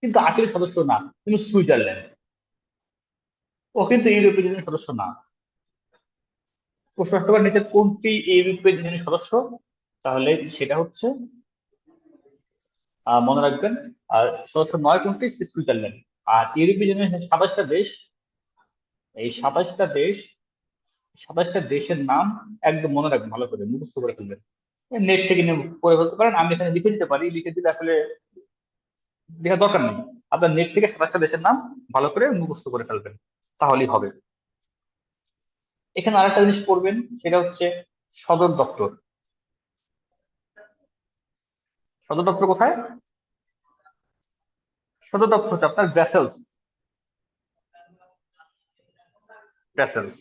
কিন্তু আসলে সদস্য না। কিন্তু সুইজারল্যান্ড, ও কিন্তু ইউরোপিয়ান ইউনিয়নের সদস্য না। প্রশ্ন আসতে পারে, নিচে কোনটি ইউরোপিয়ান ইউনিয়নের সদস্য? তাহলে সেটা হচ্ছে, মনে রাখবেন, আর সদস্য নয় কোনটি? সুইজারল্যান্ড। আর ইউরোপীয় ইউনিয়নের 27টা দেশ, এই 27টা দেশের নাম একদম মনে রাখবেন, ভালো করে মুখস্থ করে ফেলবেন। নেট থেকে নিয়ে পড়ে ফেলতে পারেন, আমি এখানে লিখে দিতে পারি, লিখে দিলে আসলে লেখার দরকার নেই। আপনার নেট থেকে 27টা দেশের নাম ভালো করে মুখস্থ করে ফেলবেন, তাহলেই হবে। এখানে আরেকটা জিনিস পড়বেন, সেটা হচ্ছে সদর দপ্তর। সদর দপ্তর কোথায়? সদর দপ্তর হচ্ছে আপনার ব্রাসেলস। ব্রাসেলস।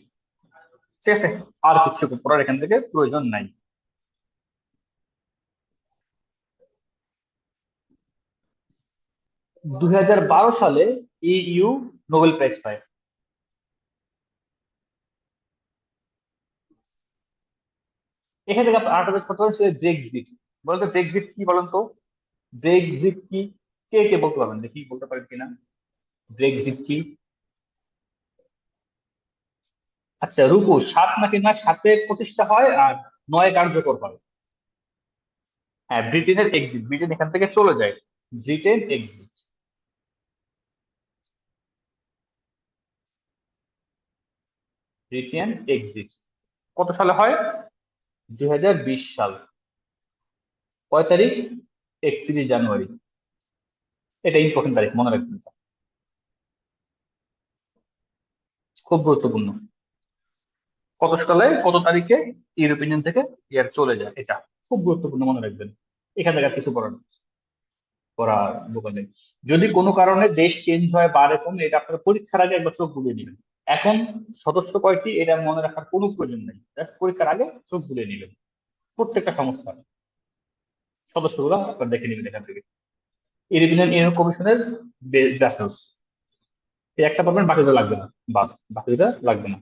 ঠিক আছে, আর কিছু পড়ার এখান থেকে প্রয়োজন নাই। 2012 সালে ইইউ নোবেল প্রাইজ পায়। এখান থেকে আপনি আরেকটা কথা হচ্ছে ব্রেক্সিট। বলতো ব্রেক্সিট কি বলেন তো? ব্রেক্সিট কি? কে কে বলতে পারবেন, দেখি বলতে পারেন কিনা। ব্রেক্সিট কি? আচ্ছা রূপু, 7 নাকি না 7-এ প্রতিষ্ঠা হয় আর 9-এ কার্যকর হয়। হ্যাঁ, ব্রিটেনের এক্সিট, ব্রিটেন এখান থেকে চলে যায়। Britain exit. ব্রিটেন এক্সিট কত সালে হয়? 2020 সাল। কয় তারিখ? 31 জানুয়ারি। এটা ইম্পর্টেন্ট তারিখ, মনে রাখবেন এটা। খুব গুরুত্বপূর্ণ। কত সালে কত তারিখে ইউরোপিয়ান ইউনিয়ন থেকে ইয়ার চলে যায়, এটা খুব গুরুত্বপূর্ণ, মনে রাখবেন। এখান থেকে আর কিছু পড়ার করার দোকান নেই। যদি কোনো কারণে দেশ চেঞ্জ হয় বা এরকম, এটা আপনারা পরীক্ষার আগে একবার চোখ বুলিয়ে নেবেন। এখন সদস্য কয়টি এটা মনে রাখার কোনো প্রয়োজন নেই, জাস্ট পরীক্ষার আগে চোখ বুলিয়ে নেবেন। প্রত্যেকটা সংস্থার সদস্যগুলো আপনারা দেখে নেবেন এখান থেকে। ইউরোপিয়ান ইউনিয়ন কমিশনের ব্রাসেলস, এই একটা পাবেন, বাকিটা লাগবে না। বা বাকিটা লাগবে না।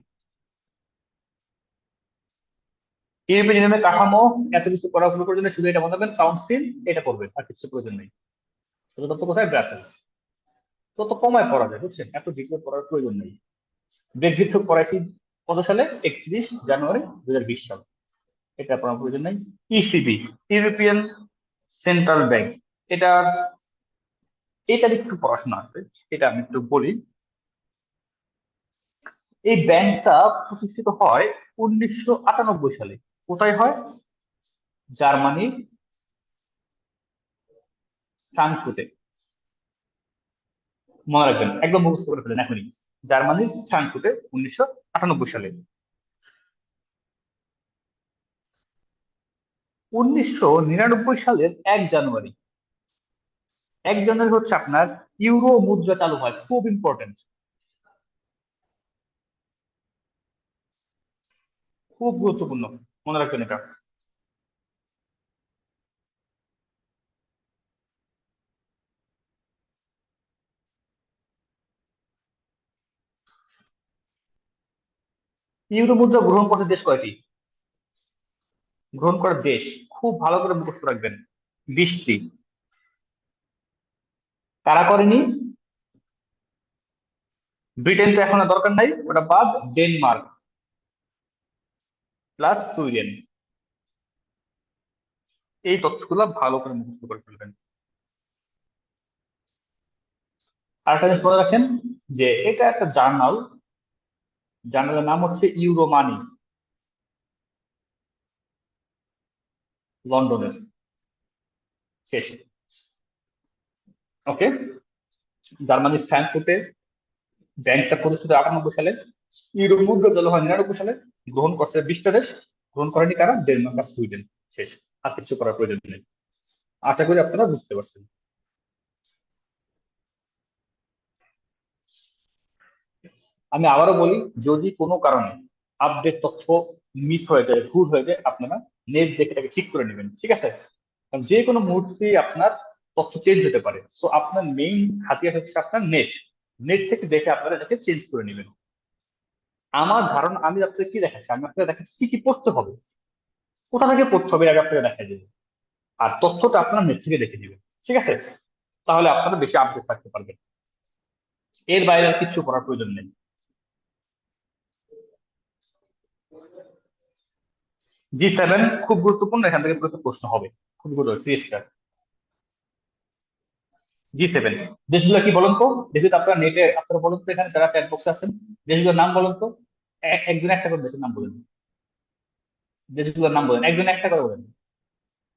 ইউরোপিয়ান ইউনিয়নের কাঠামো, এত কিছু করার কোনো প্রয়োজন নেই, শুধু এটা মনে রাখবেন কাউন্সিল, এটা করবেন, আর কিছু প্রয়োজন নেই। শুধু তথ্য কোথায়? ব্রাসেলস। তত কমায় পড়া যায়, বুঝছেন, এত ডিটেলে পড়ার প্রয়োজন নেই। ব্রেক্সিট পড়াইছি কত সালে? 31 জানুয়ারি 2020 সাল। এটা পড়ার প্রয়োজন নেই। ইসিবি, ইউরোপিয়ান সেন্ট্রাল ব্যাংক, এটা এটার একটু পড়াশোনা আছে, এটা আমি একটু বলি। এই ব্যাংকটা প্রতিষ্ঠিত হয় 1998 সালে। কোথায় হয়? জার্মানির ফ্রাঙ্কফুর্টে। মনে রাখবেন, একদম মুখস্থ করে ফেলেন এখনই। জার্মানির ফ্রাঙ্কফুর্টে 1998 সালে। 1999 সালের 1 জানুয়ারি, 1 জানুয়ারি হচ্ছে আপনার ইউরো মুদ্রা চালু হয়, খুব ইম্পর্টেন্ট, খুব গুরুত্বপূর্ণ, মনে রাখবেন এটা। ইউরো মুদ্রা গ্রহণ করছে দেশ কয়টি? গ্রহণ করার দেশ খুব ভালো করে মুখস্থ রাখবেন। 20টি। কারা করেনি? ব্রিটেন তো এখন আর দরকার নাই, ওটা বাদ। Denmark plus Sweden. এই তথ্যগুলো ভালো করে মুখস্থ করে ফেলবেন। আর একটা জিনিস মনে রাখেন, যে এটা একটা জার্নাল, জার্নালের নাম হচ্ছে ইউরো মানি, লন্ডনের। শেষ। ওকে। জার্মানির ফ্রাঙ্কফুর্টে ব্যাংকটা প্রতিষ্ঠিত 98 সালে। ইউরো মুদ্রা চালু হয় 99 সালে। গ্রহণ করছে 20টা দেশ। গ্রহণ করেনি কারা? ডেনমার্ক আর সুইডেন। শেষ। আর কিছু করার প্রয়োজন নেই। আশা করি আপনারা বুঝতে পারছেন। আমি আবারও বলি, যদি কোনো কারণে আপডেট তথ্য মিস হয়ে যায়, ভুল হয়ে যায়, আপনারা নেট দেখে এটাকে ঠিক করে নেবেন, ঠিক আছে? কারণ যে কোনো মুহূর্তে আপনার তথ্য চেঞ্জ হতে পারে, সো আপনার মেইন হাতিয়ার হচ্ছে আপনার নেট। নেট থেকে দেখে আপনারা এটাকে চেঞ্জ করে নেবেন। আমার ধারণা, আমি আপনাকে কি দেখাচ্ছি, আমি আপনাকে দেখাচ্ছি কি কি পড়তে হবে, কোথা থেকে পড়তে হবে, আগে আপনাকে দেখাই দেবো। আর তথ্যটা আপনার নেট থেকে দেখে নেবেন, ঠিক আছে? তাহলে আপনারা বেশি আপডেট থাকতে পারবেন। এর বাইরে আর কিছু করার প্রয়োজন নেই। G7 খুব গুরুত্বপূর্ণ, এখান থেকে প্রশ্ন হবে, খুব গুরুত্বপূর্ণ। 3 স্টার। G7 দেশগুলো কি বলুন তো? দেখি তো আপনারা নেটে, আপনারা বলুন তো এখানে যারা চ্যাট বক্সে আছেন, দেশগুলোর নাম বলুন তো। একজন একটা করে দেশের নাম বলেন। দেশগুলোর নাম বলেন, একজন একটা করে বলেন।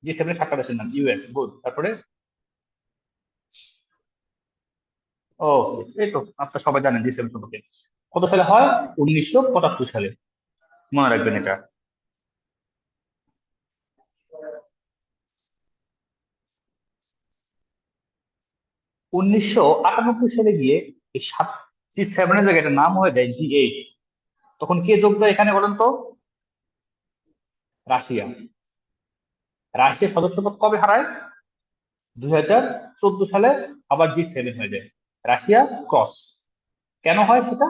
G7 সাতটা দেশের নাম। US, good. তারপরে? ও, এই তো আপনারা সবাই জানেন G7 সম্পর্কে। কত সালে হয়? 1975 সালে। মনে রাখবেন এটা। 1998 সালে গিয়ে এই সাত, G7-এর জায়গায় এটার নাম হয়ে যায় G8। তখন কে যোগ দেয় এখানে বলেন তো? রাশিয়া। রাশিয়া সদস্যপদ কবে হারায়? 2014 সালে আবার G7 হয়ে যায়। Russia cross. কেন হয় সেটা?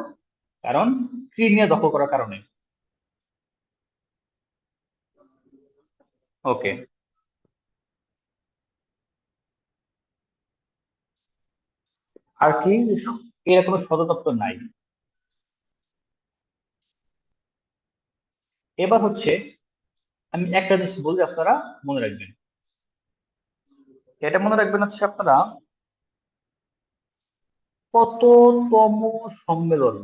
কারণ ক্রিমিয়া দখল করার কারণে। ওকে, আর কি? এর কোনো সদর দপ্তর নাই। এবার হচ্ছে আমি একটা জিনিস বলি, আপনারা মনে রাখবেন। এটা মনে রাখবেন হচ্ছে আপনারা, কততম সম্মেলন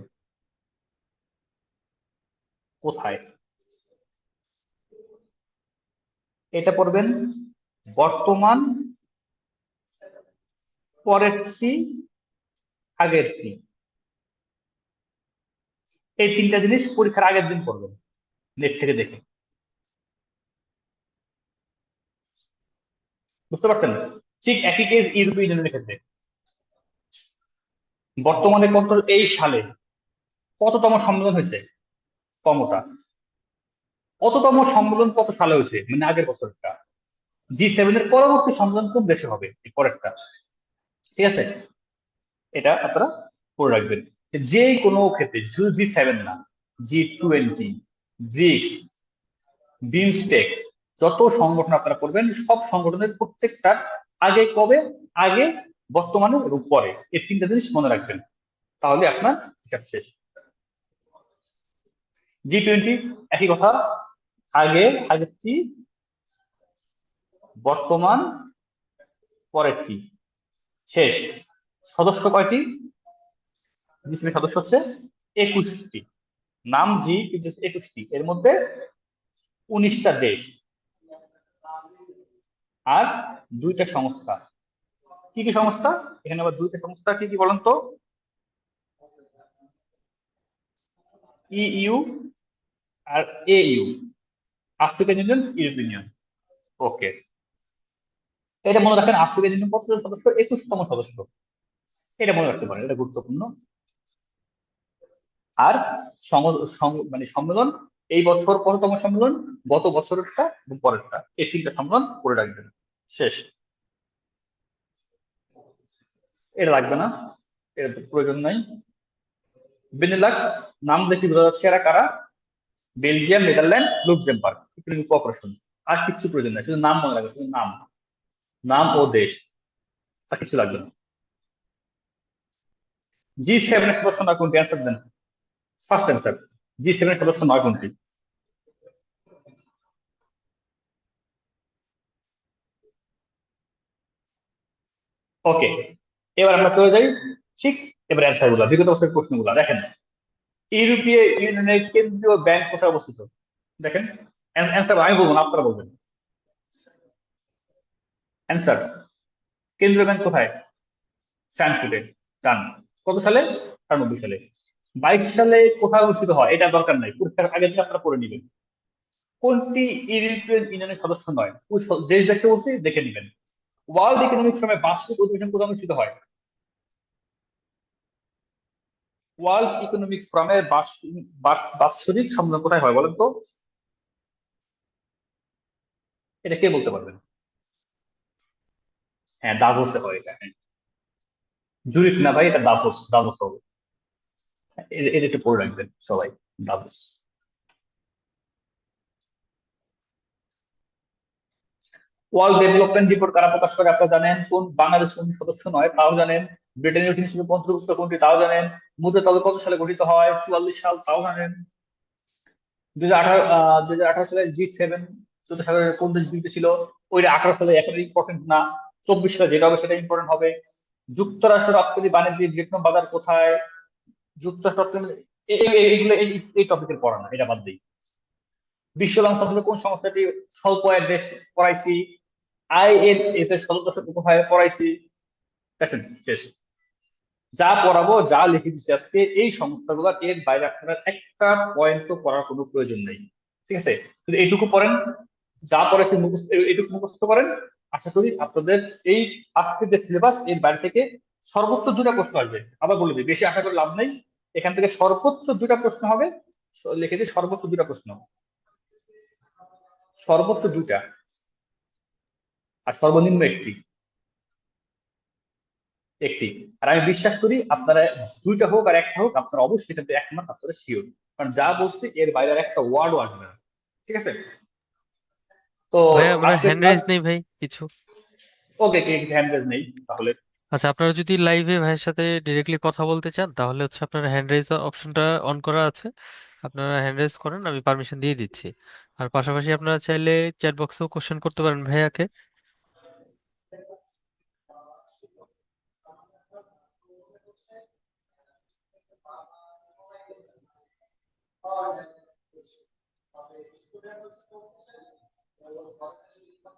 কোথায়, এটা পড়বেন। বর্তমান, পরেরটি, আগেরটি, এই তিনটা জিনিস পরীক্ষার আগের দিন পড়বেন নেট থেকে দেখে। বুঝতে পারছেন? ঠিক একই কেস ইউরোপীয় ইউনিয়নের ক্ষেত্রে। বর্তমানে কত, এই সালে কততম সম্মেলন হয়েছে? কমটা। কততম সম্মেলন কত সালে হয়েছে, মানে আগের বছরটা। G7 এর পরবর্তী সম্মেলন কোন দেশে হবে, এই পরেরটা। ঠিক আছে, এটা আপনারা পড়ে রাখবেন। যে কোনো ক্ষেত্রে শুধু G7 না, G20, ব্রিক্স, বিমস্টেক, যত সংগঠন আপনারা করবেন সব সংগঠনের প্রত্যেকটা আগে কবে, আগে, বর্তমানে এবং পরে, এই তিনটা জিনিস মনে রাখবেন, তাহলে আপনার হিসাব শেষ। G20 একই কথা, আগে, আগেরটি, বর্তমান, পরেরটি, শেষ। সদস্য কয়টি? G20 সদস্য হচ্ছে 21টি। নাম জি কিন্তু 21টি, এর মধ্যে 19টা দেশ আর দুইটা সংস্থা। কি কি সংস্থা? এখানে আবার দুইটা সংস্থা কি কি বলেন তো? ইইউ আর AU, African Union, European Union. Okay, এটা মনে রাখেন। আফ্রিকান ইউনিয়ন কতজন সদস্য? 21তম সদস্য। এটা মনে রাখতে পারেন, এটা গুরুত্বপূর্ণ। আর মানে সম্মেলন, এই বছর কততম সম্মেলন, গত বছরেরটা এবং পরেরটা, এই তিনটা সম্মেলন করে রাখবেন। শেষ। এটা লাগবে না, এর প্রয়োজন নাই। বেনেলাক্স, নাম দেখে বোঝা যাচ্ছে এরা কারা। Belgium, Netherland, Luxembourg, economic cooperation. আর কিছু প্রয়োজন নাই, শুধু নাম মনে রাখবে, শুধু নাম, নাম ও দেশ, আর কিছু লাগবে না। G7 এর সদস্য নয় কোনটি? অ্যান্সার দেন। ফার্স্ট অ্যান্সার, G7 এর সদস্য নয় কোনটি? ওকে, এবার আমরা চলে যাই। ঠিক, এবার অ্যান্সার গুলা, বিগত বছরের প্রশ্নগুলা দেখেন। ইউরোপীয় ইউনিয়নের কেন্দ্রীয় ব্যাংক কোথায় অবস্থিত? দেখেন, অ্যান্সার আমি বলবো না, আপনারা বলবেন। অ্যান্সার, কেন্দ্রীয় ব্যাংক কোথায়? ফ্রাঙ্কফুর্টে। চান কত সালে? 98 সালে। 22 সালে কোথায় অনুষ্ঠিত হয় এটা দরকার নাই, পরীক্ষার আগে থেকে আপনারা পড়ে নিবেন। কোনটি ইউরোপিয়ান ইউনিয়নের সদস্য নয়? ওই দেশ দেখতে বলছি, দেখে নিবেন। ওয়ার্ল্ড ইকোনমিক ফোরামে বার্ষিক অধিবেশন কোথায় অনুষ্ঠিত হয়? ওয়ার্ল্ড ইকোনমিক ফোরামের বাৎসরিক সম্মেলন কোথায় হয় বলেন তো? এটা কে বলতে পারবেন? হ্যাঁ, দাভোসে হয় এটা, হ্যাঁ। জুরিখ না ভাই, এটা দাভোস, দাভোস হবে। এটা একটু পড়ে রাখবেন সবাই, দাভোস। ওয়ার্ল্ড ডেভেলপমেন্ট রিপোর্ট কারা প্রকাশ করে আপনারা জানেন। কোন বাংলাদেশ কোন সদস্য নয় তাও জানেন। ব্রিটেনের হিসেবে অন্তর্ভুক্ত কোনটি তাও জানেন। মুদ্রা তবে কত সালে গঠিত হয়? 44 সাল, তাও জানেন। 2018 সালে G7, 14 সালে কোন দেশ যুক্ত ছিল? ওইটা 18 সালে, এখন ইম্পর্টেন্ট না। 24 সালে যেটা হবে সেটা ইম্পর্টেন্ট হবে। যুক্তরাষ্ট্র রপ্তানি বাণিজ্যিক বৃহত্তম বাজার কোথায়? যুক্তরাষ্ট্র এইগুলো এই টপিকের পড়া না, এটা বাদ দিই। বিশ্ব বাংলা সংসদে কোন সংস্থাটি স্বল্প আয়ের দেশ পড়াইছি? IMF এর সদস্য কোথায় পড়াইছি? দেখেন, শেষ। যা পড়াবো, যা লিখে দিচ্ছি আজকে, এই সংস্থাগুলো, এর বাইরে আপনার একটা পয়েন্ট পড়ার কোনো প্রয়োজন নেই। ঠিক আছে, শুধু এইটুকু পড়েন, যা পড়েছে মুখস্থ, এইটুকু মুখস্থ করেন। আশা করি আপনাদের এই আজকের যে সিলেবাস, এর বাইরে থেকে সর্বোচ্চ 2টা প্রশ্ন আসবে। আবার বলে দিই, বেশি আশা করে লাভ নেই। এখান থেকে সর্বোচ্চ 2টা প্রশ্ন হবে। লিখে দিই সর্বোচ্চ দুটা প্রশ্ন, সর্বোচ্চ দুইটা, আর সর্বনিম্ন একটি, একটি। আর আমি বিশ্বাস করি আপনারা দুইটা হোক আর একটা হোক, আপনারা অবশ্যই এটাতে একমত, আপনারা শিওর। কারণ যা বলছি এর বাইরে আর একটা ওয়ার্ডও আসবে না। ঠিক আছে? তো ভাই আমরা আজকের হ্যান্ড ক্লাস, রেজ নেই ভাই কিছু। ওকে, কে কিছু হ্যান্ড নেই তাহলে? আচ্ছা, আপনারা যদি লাইভে ভাইয়ের সাথে ডিরেক্টলি কথা বলতে চান তাহলে হচ্ছে আপনার হ্যান্ড রেজ অপশনটা অন করা আছে, আপনারা হ্যান্ড রেজ করেন, আমি পারমিশন দিয়ে দিচ্ছি। আর পাশাপাশি আপনারা চাইলে চ্যাট বক্সেও কোশ্চেন করতে পারেন ভাইয়াকে।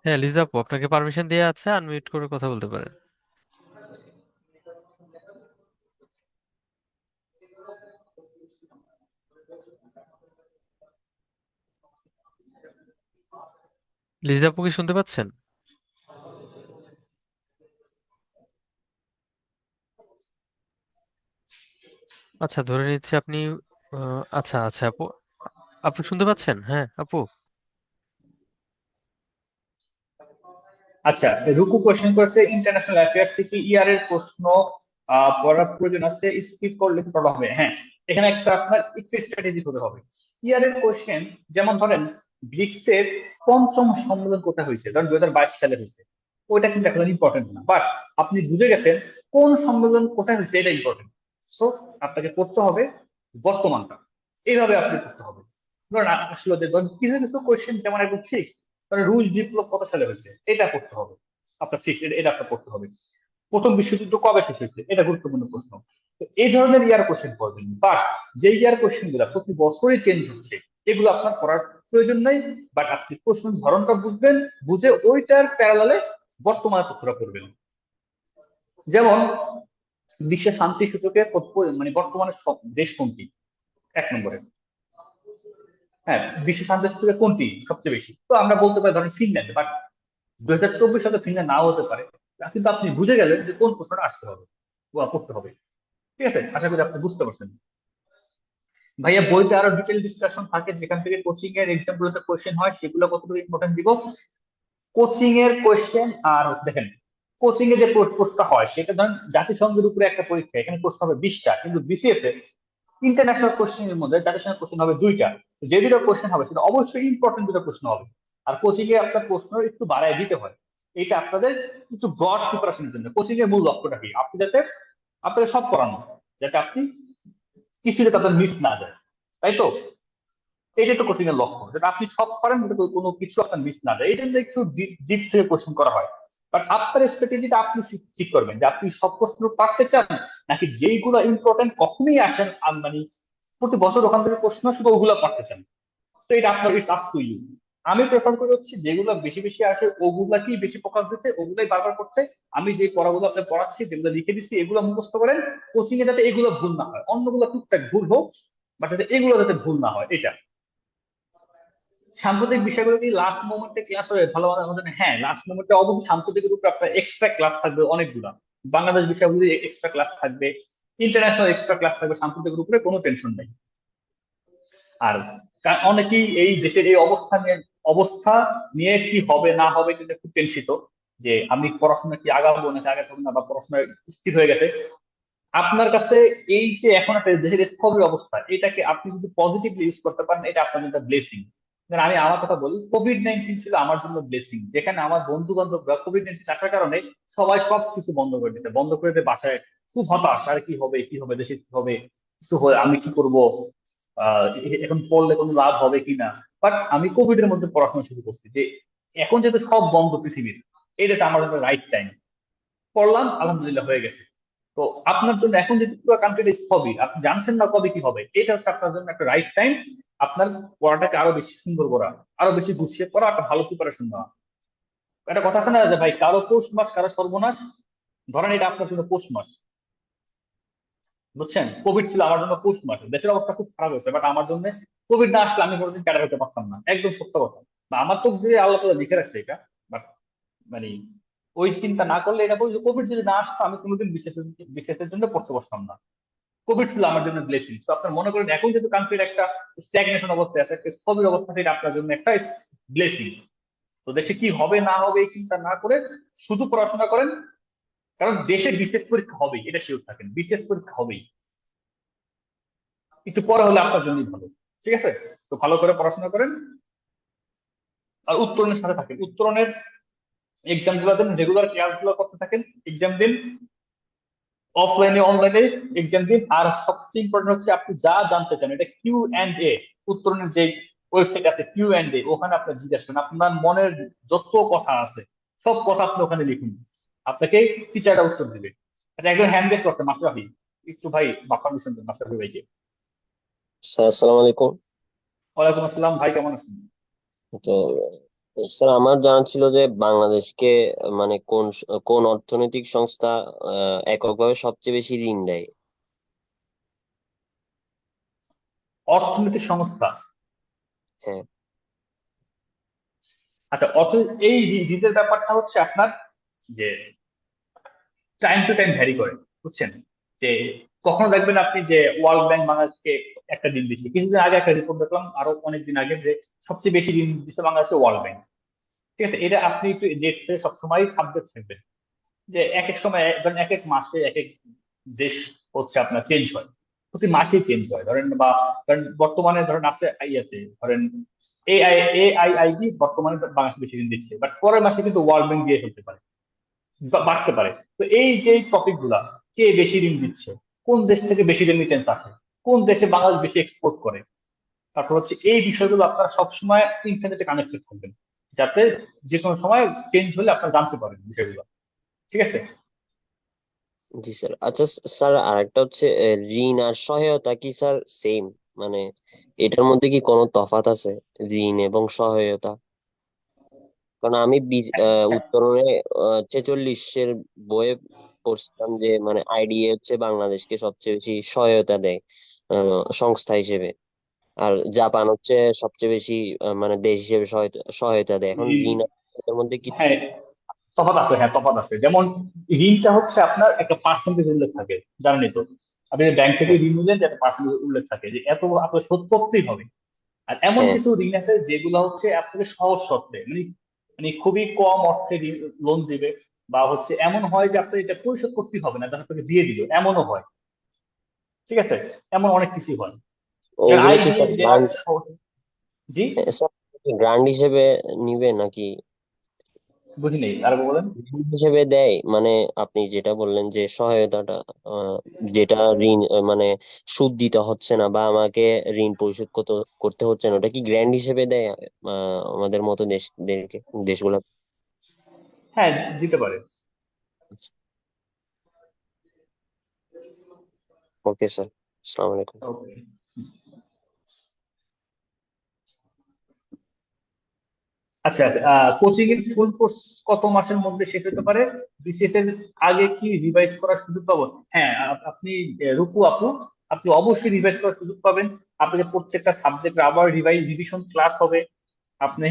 হ্যাঁ লিজা আপু, আপনাকে পারমিশন দেওয়া আছে, আনমিউট করে কথা বলতে পারেন। লিজা আপু কি শুনতে পাচ্ছেন? আচ্ছা, ধরে নিচ্ছি আপনি আচ্ছা আচ্ছা আপু, আপনি শুনতে পাচ্ছেন? হ্যাঁ আপু। আচ্ছা, রুকু কোশ্চেন করেছে ইন্টারন্যাশনাল অ্যাফেয়ার্স থেকে ইয়ার এর প্রশ্ন পড়ার প্রয়োজন আছে, স্কিপ করলে কি প্রবলেম হবে? হ্যাঁ, এখানে একটা আপনার একটু স্ট্র্যাটেজি হতে হবে। ইয়ার এর কোশ্চেন, যেমন ধরেন ব্রিক্স এর পঞ্চম সম্মেলন কোথায় হয়েছে, ধরেন 2022 সালে হয়েছে, ওইটা কিন্তু এখন ইম্পর্টেন্ট না, বাট আপনি বুঝে গেছেন কোন সম্মেলন কোথায় হয়েছে, এটা ইম্পর্টেন্ট। সো আপনাকে পড়তে হবে বর্তমানটা, এইভাবে আপনি পড়তে হবে। ধরেন আসলে ধরেন কিছু কিছু কোশ্চেন যেমন একদম ফিক্স, মানে রুশ বিপ্লব কত সালে হয়েছে এটা করতে হবে আপনার, ফিক্স এটা এটা আপনার করতে হবে। প্রথম বিশ্বযুদ্ধ কবে শেষ হয়েছে, এটা গুরুত্বপূর্ণ প্রশ্ন। তো এই ধরনের ইয়ার কোশ্চেন করবেন, বাট যে ইয়ার কোশ্চেন গুলা প্রতি বছরই চেঞ্জ হচ্ছে, এগুলো আপনার করার প্রয়োজন নাই। বাট আপনি প্রশ্ন ধরনটা বুঝবেন, বুঝে ওইটার প্যারালালে বর্তমান তথ্যটা করবেন। যেমন বিশ্বের শান্তি সূচকে মানে বর্তমানে দেশ কোনটি এক নম্বরে? হ্যাঁ, বিশ্ব শান্তি সূচকে কোনটি সবচেয়ে বেশি? তো আমরা বলতে পারি ধরেন ফিনল্যান্ড, বাট 2024 সালে ফিনল্যান্ড নাও হতে পারে। কিন্তু আপনি বুঝে গেলেন যে কোন প্রশ্নটা আসতে হবে বা করতে হবে। ঠিক আছে, আশা করি আপনি বুঝতে পারছেন। ভাইয়া বইতে আরো ডিটেল ডিসকাশন থাকে, যেখান থেকে কোচিং এর এক্সাম গুলোতে কোশ্চেন হয়, সেগুলো কতটুকু ইম্পর্টেন্ট দিব। কোচিং এর কোশ্চেন আর দেখেন, কোচিং এ যে প্রশ্নটা হয় সেটা ধরেন জাতিসংঘের উপরে একটা পরীক্ষা, এখানে প্রশ্ন হবে 20টা, কিন্তু বিসিএস এ ইন্টারন্যাশনাল কোশ্চেন এর মধ্যে জাতিসংঘের কোশ্চেন হবে দুইটা। যে দুটো কোশ্চেন হবে সেটা অবশ্যই ইম্পর্টেন্ট দুটো প্রশ্ন হবে। আর কোচিং এ আপনার প্রশ্ন একটু বাড়ায় দিতে হয়, এটা আপনাদের কিছু ব্রড প্রিপারেশনের জন্য। কোচিং এর মূল লক্ষ্যটা কি, আপনি যাতে আপনাকে সব করানো, যাতে আপনি কিছু যাতে আপনার মিস না যায়, তাই তো? এটা তো কোচিং এর লক্ষ্য, যেটা আপনি সব পারেন যাতে কোনো কিছু আপনার মিস না যায়, এই জন্য একটু ডিপ থেকে কোশ্চেন করা হয়। বাট আপনার স্ট্র্যাটেজিটা আপনি ঠিক করবেন যে আপনি সব প্রশ্ন পারতে চান, নাকি যেইগুলো ইম্পর্টেন্ট কখনোই আসেন মানে প্রতি বছর ওখান থেকে প্রশ্ন শুধু ওগুলো পারতে চান। তো এটা আপনার, ইটস আপ টু ইউ। আমি প্রেফার করে হচ্ছে যেগুলো বেশি বেশি আসে ওগুলাকেই বেশি ফোকাস দিতে, ওগুলাই বারবার করতে। আমি যে পড়াগুলো আপনার পড়াচ্ছি, যেগুলো লিখে দিচ্ছি, এগুলো মুখস্থ করেন। কোচিং এ যাতে এগুলো ভুল না হয়, অন্যগুলো টুকটাক ভুল হোক, বা যাতে এগুলো যাতে ভুল না হয় এটা। সাম্প্রতিক বিষয়গুলো কি লাস্ট মোমেন্টে ক্লাস হবে ভালো আমাদের? হ্যাঁ, লাস্ট মোমেন্টে অবশ্যই সাম্প্রতিকের উপর আপনার এক্সট্রা ক্লাস থাকবে অনেকগুলা। বাংলাদেশ বিষয়গুলি এক্সট্রা ক্লাস থাকবে, ইন্টারন্যাশনাল এক্সট্রা ক্লাস থাকবে, সাম্প্রতিকের উপরে কোনো টেনশন নেই। আর অনেকেই এই দেশের এই অবস্থা নিয়ে কি হবে না হবে কিন্তু খুব টেনশিত, যে আমি পড়াশোনা কি আগাবো নাকি আগাবো না, বা পড়াশোনা স্থির হয়ে গেছে। আপনার কাছে এই যে এখন একটা দেশের স্থবির অবস্থা, এটাকে আপনি যদি পজিটিভলি ইউজ করতে পারেন, এটা আপনার জন্য ব্লেসিং। আমি আমার কথা বলি, কোভিড-19 ছিল আমার জন্য ব্লেসিং, যেখানে আমার বন্ধু বান্ধবরা কোভিড-19 আসার কারণে সবাই সবকিছু বন্ধ করে দিচ্ছে, বন্ধ করে দিয়ে বাসায় খুব হতাশ, আর কি হবে কি হবে, দেশে কি হবে, কিছু হয় আমি কি করব, এখন পড়লে কোনো লাভ হবে কিনা। বাট আমি কোভিড এর মধ্যে পড়াশোনা শুরু করছি, যে এখন যেহেতু সব বন্ধ পৃথিবীর, এটা আমার জন্য রাইট টাইম। পড়লাম, আলহামদুলিল্লাহ হয়ে গেছে। তো আপনার জন্য এখন যদি পুরো কান্ট্রিটা স্থবির, আপনি জানছেন না কবে কি হবে, এটা হচ্ছে আপনার জন্য একটা রাইট টাইম। আপনার পড়াটাকে আরো বেশি সুন্দর করা, আরো বেশি গুছিয়ে করা, একটা ভালো প্রিপারেশন নেওয়া। একটা কথা আছে না যে ভাই, কারো পৌষ মাস কারো সর্বনাশ, ধরেন এটা আপনার জন্য পৌষ মাস। বুঝছেন, কোভিড ছিল আমার জন্য পৌষ মাস, দেশের অবস্থা খুব খারাপ হয়েছে, বাট আমার জন্য কোভিড না আসলে আমি কোনোদিন ক্যাডার হতে পারতাম না, একদম সত্য কথা। বা আমার তো যে আল্লাহ তাআলা লিখে রাখছে এটা, বাট মানে ওই চিন্তা না করলে এটা বলি, কোভিড যদি না আসতো আমি কোনোদিন বিশেষের জন্য পড়তে বসতাম না। কোভিড ছিল আমার জন্য ব্লেসিং। তো আপনার মনে করেন এখন যেহেতু কান্ট্রির একটা স্ট্যাগনেশন অবস্থায় আছে, একটা স্থবির অবস্থা, থেকে আপনার জন্য একটা ব্লেসিং। তো দেশে কি হবে না হবে এই চিন্তা না করে শুধু পড়াশোনা করেন, কারণ দেশে বিশেষ পরীক্ষা হবেই, এটা শিওর থাকেন, বিশেষ পরীক্ষা হবেই। একটু পরে হলে আপনার জন্যই ভালো। ঠিক আছে, তো ভালো করে পড়াশোনা করেন আর উত্তরণের সাথে থাকেন। উত্তরণের এক্সাম গুলো দেন, রেগুলার ক্লাস গুলো করতে থাকেন, এক্সাম দিন, অফলাইনে অনলাইনে এক্সাম দিন। আর সবচেয়ে ইম্পর্টেন্ট হচ্ছে আপনি যা জানতে চান, এটা Q&A, উত্তরণের যে ওয়েবসাইট আছে Q&A, ওখানে আপনি জিজ্ঞাসা করেন আপনার মনের যত কথা আছে, সব কথা আপনি ওখানে লিখুন, আপনাকে টিচাররা উত্তর দিবে। এটা একজন হ্যান্ড রেস করতে মাসরাফি, একটু ভাই বাপ্পা মিশন দেন মাসরাফি ভাইকে। স্যার আসসালামু আলাইকুম। ওয়ালাইকুম আসসালাম ভাই, কেমন আছেন? তো স্যার আমার জানা ছিল যে বাংলাদেশকে মানে কোন কোন অর্থনৈতিক সংস্থা এককভাবে সবচেয়ে বেশি ঋণ দেয়? অর্থনৈতিক সংস্থা? হ্যাঁ। আচ্ছা, এই রিজের ব্যাপারটা হচ্ছে আপনার যে টাইম টু টাইম ভ্যারি করে, বুঝছেন? যে কখনো দেখবেন আপনি যে ওয়ার্ল্ড ব্যাংক বাংলাদেশকে একটা ঋণ দিচ্ছে, কিছুদিন আগে একটা রিপোর্ট দেখলাম, আরো অনেকদিন আগে, যে সবচেয়ে বেশি ঋণ দিচ্ছে বাংলাদেশে ওয়ার্ল্ড ব্যাংক। ঠিক আছে, এটা আপনি একটু দেখতে সবসময় আপডেট থাকবেন, যে এক এক সময় ধরেন এক এক মাসে এক এক দেশ হচ্ছে আপনার চেঞ্জ হয়, প্রতি মাসেই চেঞ্জ হয়। ধরেন বা ধরেন বর্তমানে ধরেন আছে আইয়াতে ধরেন AIIB বর্তমানে বাংলাদেশ বেশি ঋণ দিচ্ছে, বাট পরের মাসে কিন্তু ওয়ার্ল্ড ব্যাংক দিয়ে ফেলতে পারে, বাড়তে পারে। তো এই যে টপিক গুলা, কে বেশি ঋণ দিচ্ছে, কোন দেশ থেকে বেশি রেমিটেন্স আসে, কোন দেশে বাংলাদেশ বেশি এক্সপোর্ট করে, তারপর হচ্ছে এই বিষয়গুলো আপনারা সবসময় ইন্টারনেটে কানেক্টেড থাকবেন, যাতে যে কোনো সময় চেঞ্জ হলে আপনারা জানতে পারেন বিষয়গুলো। ঠিক আছে। জি স্যার। আচ্ছা স্যার, আরেকটা হচ্ছে ঋণ আর সহায়তা কি স্যার সেম? মানে এটার মধ্যে কি কোনো তফাৎ আছে, ঋণ এবং সহায়তা? কারণ আমি উত্তরণে 46-এর বইয়ে পড়ছিলাম যে মানে আইডিএ হচ্ছে বাংলাদেশকে সবচেয়ে বেশি সহায়তা দেয় সংস্থা হিসেবে, আর জাপান হচ্ছে সবচেয়ে বেশি মানে দেশ হিসেবে সহায়তা সহায়তা দেয়। এখন ঋণ আর সহায়তার মধ্যে কি হ্যাঁ, তফাৎ আছে, হ্যাঁ তফাৎ আছে। যেমন ঋণটা হচ্ছে আপনার একটা পার্সেন্টেজ উল্লেখ থাকে, জানেনই তো। আপনি ব্যাংক থেকে হ্যাঁ, ঋণ নিলেন, যে একটা পার্সেন্টেজ উল্লেখ থাকে যে এত আপনার শোধ করতেই হবে। আর এমন হ্যাঁ, কিছু ঋণ আছে যেগুলো হচ্ছে আপনাকে সহজ শর্তে, মানে মানে খুবই কম অর্থে লোন দিবে, বা হচ্ছে এমন হয় যে আপনার এটা পরিশোধ করতেই হবে না, যখন আপনাকে দিয়ে দিল, এমনও হয়। ঠিক আছে, এমন অনেক কিছুই হয়। যেমন ওইগুলো কি আইবিএ স্যার যেটা গ্রান্ট? জি, স্যার গ্রান্ট হিসেবে নিবে নাকি বুঝি নেই, আর বলেন। ঋণ হিসেবে দেয়? মানে আপনি যেটা বললেন যে সহায়তাটা, আহ, যেটা ঋণ মানে সুদ দিতে হচ্ছে না বা আমাকে ঋণ পরিশোধ করতে করতে হচ্ছে না, ওটা কি গ্র্যান্ড হিসেবে দেয় আমাদের মতো দেশদেরকে, দেশগুলা? হ্যাঁ, দিতে পারে। ওকে স্যার, আসসালামু আলাইকুম। ওকে। আচ্ছা, কোচিং এর ফুল কোর্স কত মাসের মধ্যে শেষ হতে পারে? বিসিএস এর আগে কি রিভাইজ করার সুযোগ পাবো? হ্যাঁ, আপনি রূপু আপু, আপনি অবশ্যই রিভাইজ করার সুযোগ পাবেন। আপনাদের প্রত্যেকটা সাবজেক্ট আবার রিভিশন ক্লাস হবে, আপনি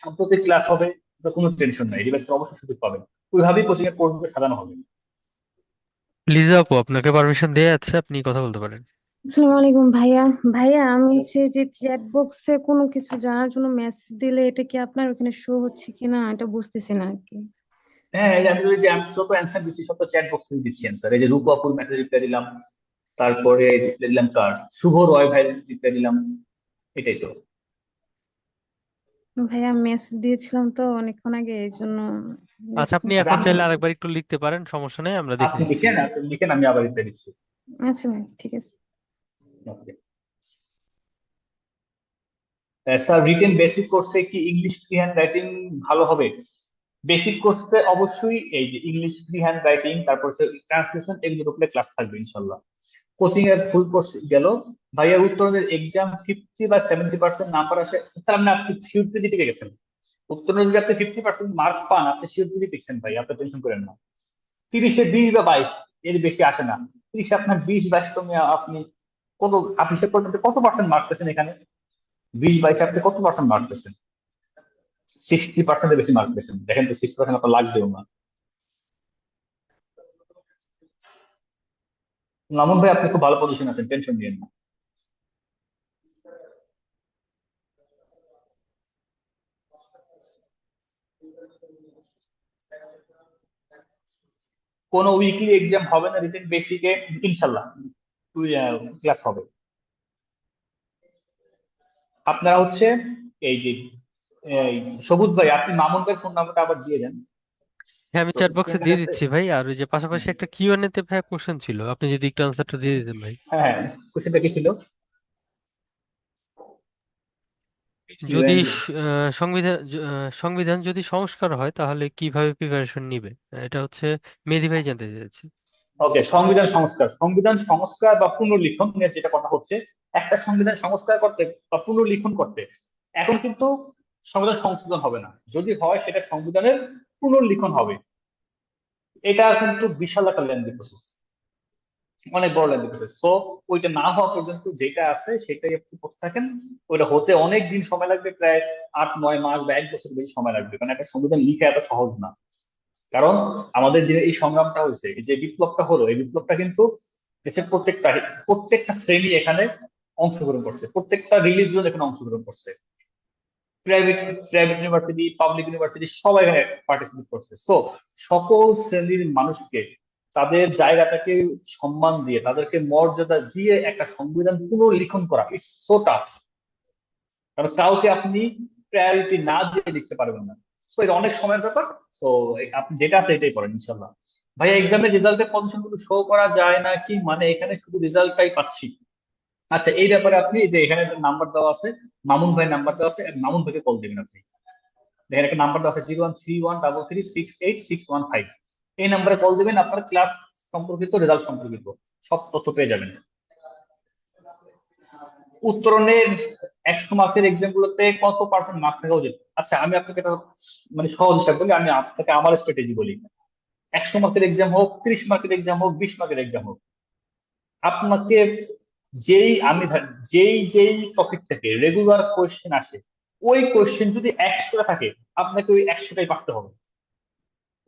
সাম্প্রতিক ক্লাস হবে, তো কোনো টেনশন নাই, রিভাইজ করার অবশ্যই সুযোগ পাবেন। ওইভাবেই কোচিং এর কোর্স সাজানো হবে। লিজা আপু, আপনাকে পারমিশন দেয়া আছে, আপনি কথা বলতে পারেন। আসসালামু আলাইকুম ভাইয়া। ভাইয়া আমি হচ্ছে যে চ্যাট বক্সে কোনো কিছু জানার জন্য মেসেজ দিলে এটা কি আপনার ওখানে শো হচ্ছে কিনা এটা বুঝতেছি না আর কি। হ্যাঁ, এই যে আমি ওই যে আমি যত অ্যান্সার দিচ্ছি সব তো চ্যাট বক্স থেকে দিচ্ছি অ্যান্সার। এই যে রূপু আপুর মেসেজ রিপ্লাই দিলাম, তারপরে রিপ্লাই দিলাম কার, শুভ রয় ভাই রিপ্লাই দিলাম, এটাই তো। ভাইয়া মেসেজ দিয়েছিলাম তো অনেকক্ষণ আগে, এই জন্য আচ্ছা, আপনি আচ্ছা, এখন আপনি চাইলে আরেকবার একটু লিখতে পারেন, সমস্যা নেই, আমরা দেখে আপনি নিচ্ছি। লিখেন, আপনি লিখেন, আমি আবার রিপ্লাই দিচ্ছি। আচ্ছা ভাই, ঠিক আছে। ওকে। স্যার, রিটেন বেসিক কোর্সে কি ইংলিশ ফ্রি হ্যান্ড রাইটিং ভালো হবে? বেসিক কোর্সে অবশ্যই এই যে ইংলিশ ফ্রি হ্যান্ড রাইটিং, তারপর হচ্ছে ট্রান্সলেশন, এগুলোর উপরে ক্লাস থাকবে ইনশাল্লাহ। কোচিং এর ফুল কোর্স গেল। ভাইয়া উত্তরণের এক্সাম 50 বা 70% নাম্বার আসে, তাহলে আপনি শিওর টিকে গেছেন। উত্তরণে যদি আপনি 50% মার্ক পান, আপনি শিওর টিকছেন ভাই, আপনি টেনশন করেন না। 30-এ 20 বা 22, এর বেশি আসে না। 30-এ আপনার 20-22 কমে আপনি কত, আপনি হিসেব করবেন যে কত পার্সেন্ট মার্ক পেয়েছেন এখানে। 20-22 আপনি কত পার্সেন্ট মার্ক পেয়েছেন? 60%-এর বেশি মার্ক পেয়েছেন, দেখেন তো 60% আপনার লাগবেও না। মামুন ভাই, আপনি খুব ভালো পজিশন আছেন, টেনশন নিয়েন না। কোনো উইকলি এক্সাম হবে না রিটেন বেসিকে, ইনশাল্লাহ ক্লাস হবে। আপনারা হচ্ছে এই যে এই সবুজ ভাই, আপনি মামুন ভাই ফোন নাম্বারটা আবার দিয়ে দেন। হ্যাঁ, আমি তো চ্যাট বক্সে স্টুডেন্টের দিয়ে কাছে। দিচ্ছি ভাই। আর ওই যে পাশাপাশি একটা কিউএনএ তে ভাই কোশ্চেন ছিল, আপনি যদি একটু আনসারটা দিয়ে দিতেন ভাই। হ্যাঁ, কোশ্চেনটা কি ছিল? যদি Q&A। সংবিধান যদি সংস্কার হয় তাহলে কিভাবে প্রিপারেশন নিবে, এটা হচ্ছে মেহেদী ভাই জানতে চাইছি। ওকে, সংবিধান সংস্কার, সংবিধান সংস্কার বা পুনর্লিখন নিয়ে যেটা কথা হচ্ছে, একটা সংবিধান সংস্কার করতে বা পুনর্লিখন করতে এখন কিন্তু সংবিধান সংশোধন হবে না, যদি হয় সেটা সংবিধানের পুনর্লিখন হবে। এটা কিন্তু বিশাল একটা লেন্দি প্রসেস, অনেক বড় লেন্দি প্রসেস। তো ওইটা না হওয়া পর্যন্ত যেটা আছে সেটাই আপনি করতে থাকেন। ওইটা হতে অনেক দিন সময় লাগবে, প্রায় 8-9 মাস বা 1 বছর বেশি সময় লাগবে, কারণ একটা সংবিধান লিখে এত সহজ না। কারণ আমাদের যে এই সংগ্রামটা হয়েছে, এই যে বিপ্লবটা হলো, এই বিপ্লবটা কিন্তু দেশের প্রত্যেকটা শ্রেণী এখানে অংশগ্রহণ করছে, প্রত্যেকটা রিলিজিয়ন এখানে অংশগ্রহণ করছে, private private university, public university সবাই এখানে পার্টিসিপেট করছে। সো সকল শ্রেণীর মানুষকে তাদের জায়গাটাকে সম্মান দিয়ে, তাদেরকে মর্যাদা দিয়ে একটা সংবিধান পুনর্লিখন করা ইটস সো টাফ। কারণ কাউকে আপনি প্রায়োরিটি না দিয়ে লিখতে পারবেন না। তো এটা অনেক সময়ের ব্যাপার। তো আপনি যেটা আছে এটাই করেন ইনশাল্লাহ। ভাইয়া, এক্সামের রেজাল্টের পজিশন গুলো শো করা যায় না কি, মানে এখানে শুধু রেজাল্টটাই পাচ্ছি। আচ্ছা, এই ব্যাপারে আপনি এই যে এখানে একটা নাম্বার দেওয়া আছে, মামুন ভাই নাম্বার দেওয়া আছে, মামুন ভাইকে কল দিবেন আপনি। দেখেন একটা নাম্বার দেওয়া আছে 0131336615। এই নাম্বারে কল দিবেন, আপনার ক্লাস সম্পর্কিত, রেজাল্ট সম্পর্কিত সব তথ্য পেয়ে যাবেন। উত্তরণের 100 মার্কের এক্সাম গুলোতে কত পার্সেন্ট মার্ক থাকা উচিত? আচ্ছা, আমি আপনাকে একটা মানে সহজ হিসাব বলি, আমি আপনাকে আমার স্ট্র্যাটেজি বলি। 100 মার্কের এক্সাম হোক, 30 মার্কের এক্সাম হোক, 20 মার্কের এক্সাম হোক, আপনাকে যেই টপিক থেকে রেগুলার কোয়েশ্চেন আসে, ওই কোয়েশ্চেন যদি 100টা থাকে, আপনাকে ওই 100টাই পারতে হবে।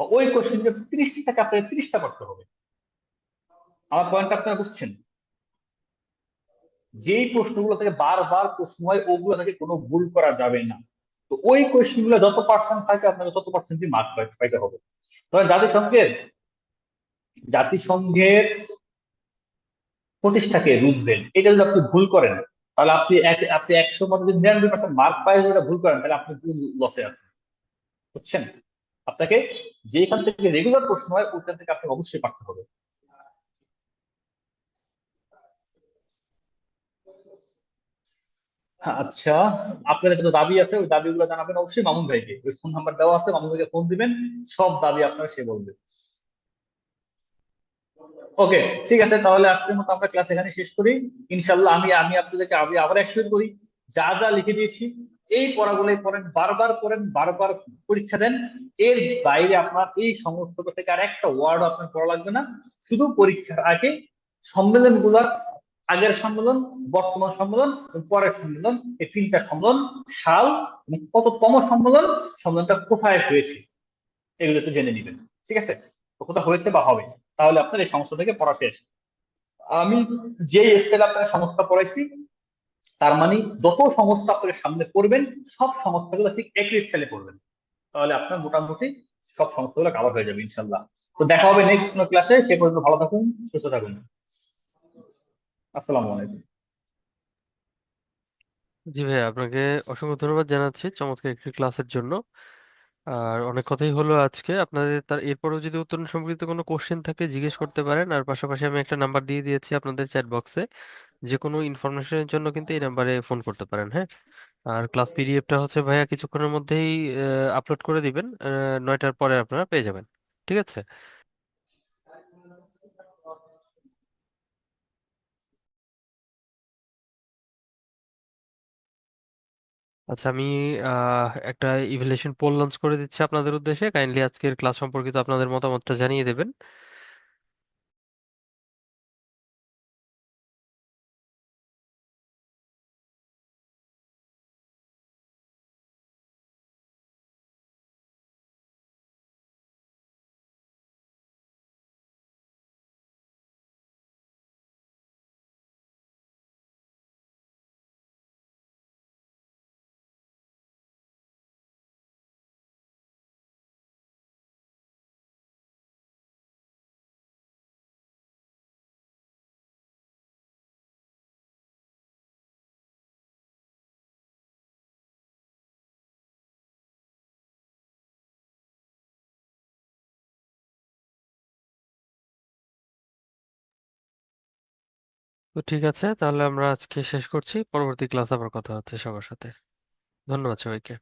বা ওই কোয়েশ্চেন যদি 30টা থাকে, আপনাকে 30টা করতে হবে। আমার পয়েন্ট আপনারা বুঝছেন? যেই প্রশ্নগুলো থেকে বারবার প্রশ্ন হয়, ওগুলো থেকে কোনো ভুল করা যাবে না। তো ওই কোয়েশ্চেন গুলো যত পার্সেন্ট থাকে, আপনাকে তত পার্সেন্টই মার্ক পাইতে হবে। তবে জাতিসংঘের প্রতিষ্ঠাকে রুজভেল্ট, এটা যদি আপনি ভুল করেন, তাহলে আপনি 100 মধ্যে যদি 99% মার্ক পাই যেটা ভুল করেন, তাহলে আপনি ভুল লসে আছেন। বুঝছেন? আপনাকে যেখান থেকে রেগুলার প্রশ্ন হয়, ওইখান থেকে আপনাকে অবশ্যই পারতে হবে। আচ্ছা, আপনার যত দাবি আছে ওই দাবিগুলো জানাবেন অবশ্যই মামুন ভাইকে, ওই ফোন নাম্বার দেওয়া আছে, মামুন ভাইকে ফোন দিবেন, সব দাবি আপনার সে বলবে। ওকে, ঠিক আছে, তাহলে আজকের মতো আমরা ক্লাস এখানে শেষ করি। ইনশাল্লাহ আমি আমি আপনাদেরকে আমি আবার এক্সপ্লেন করি, যা যা লিখে দিয়েছি এই পড়াগুলোই পড়েন, বারবার পড়েন, বারবার পরীক্ষা দেন। এর বাইরে আপনার এই সমস্ত থেকে আর একটা ওয়ার্ড আপনার পড়া লাগবে না। শুধু পরীক্ষার আগে সম্মেলন গুলার, আগের সম্মেলন, বর্তমান সম্মেলন এবং পরের সম্মেলন, এই 3টা সম্মেলন, সাল এবং কততম সম্মেলন, সম্মেলনটা কোথায় হয়েছে, এগুলো তো জেনে নেবেন। ঠিক আছে? তো কোথাও হয়েছে বা হবে, তাহলে আপনার এই সমস্ত থেকে পড়া শেষ। আমি যে স্কেলে আপনার সংস্থা পড়াইছি, তার মানে যত সংস্থা আপনার সামনে পড়বেন, সব সংস্থাগুলো ঠিক একই স্কেলে পড়বেন, তাহলে আপনার মোটামুটি সব সংস্থাগুলো কাভার হয়ে যাবে ইনশাল্লাহ। তো দেখা হবে নেক্সট কোনো ক্লাসে, সে পর্যন্ত ভালো থাকুন, সুস্থ থাকুন। আসসালামু আলাইকুম। জি ভাই, আপনাকে অসংখ্য ধন্যবাদ জানাচ্ছি চমৎকার একটি ক্লাসের জন্য। আর অনেক কথাই হলো আজকে আপনাদের। তার এরপরেও যদি উত্তরণ সম্পর্কিত কোনো কোশ্চেন থাকে জিজ্ঞেস করতে পারেন। আর পাশাপাশি আমি একটা নাম্বার দিয়ে দিয়েছি আপনাদের চ্যাট বক্সে, যে কোনো ইনফরমেশনের জন্য কিন্তু এই নাম্বারে ফোন করতে পারেন। হ্যাঁ, আর ক্লাস পিডিএফটা হচ্ছে ভাইয়া কিছুক্ষণের মধ্যেই আপলোড করে দিবেন, 9টার পরে আপনারা পেয়ে যাবেন। ঠিক আছে। আচ্ছা, আমি একটা ইভ্যালুয়েশন পোল লঞ্চ করে দিচ্ছি আপনাদের উদ্দেশ্যে। কাইন্ডলি আজকের ক্লাস সম্পর্কিত আপনাদের মতামতটা জানিয়ে দেবেন। তো ঠিক আছে, তাহলে আমরা আজকে শেষ করছি, পরবর্তী ক্লাস আবার কথা হচ্ছে সবার সাথে। ধন্যবাদ সবাইকে।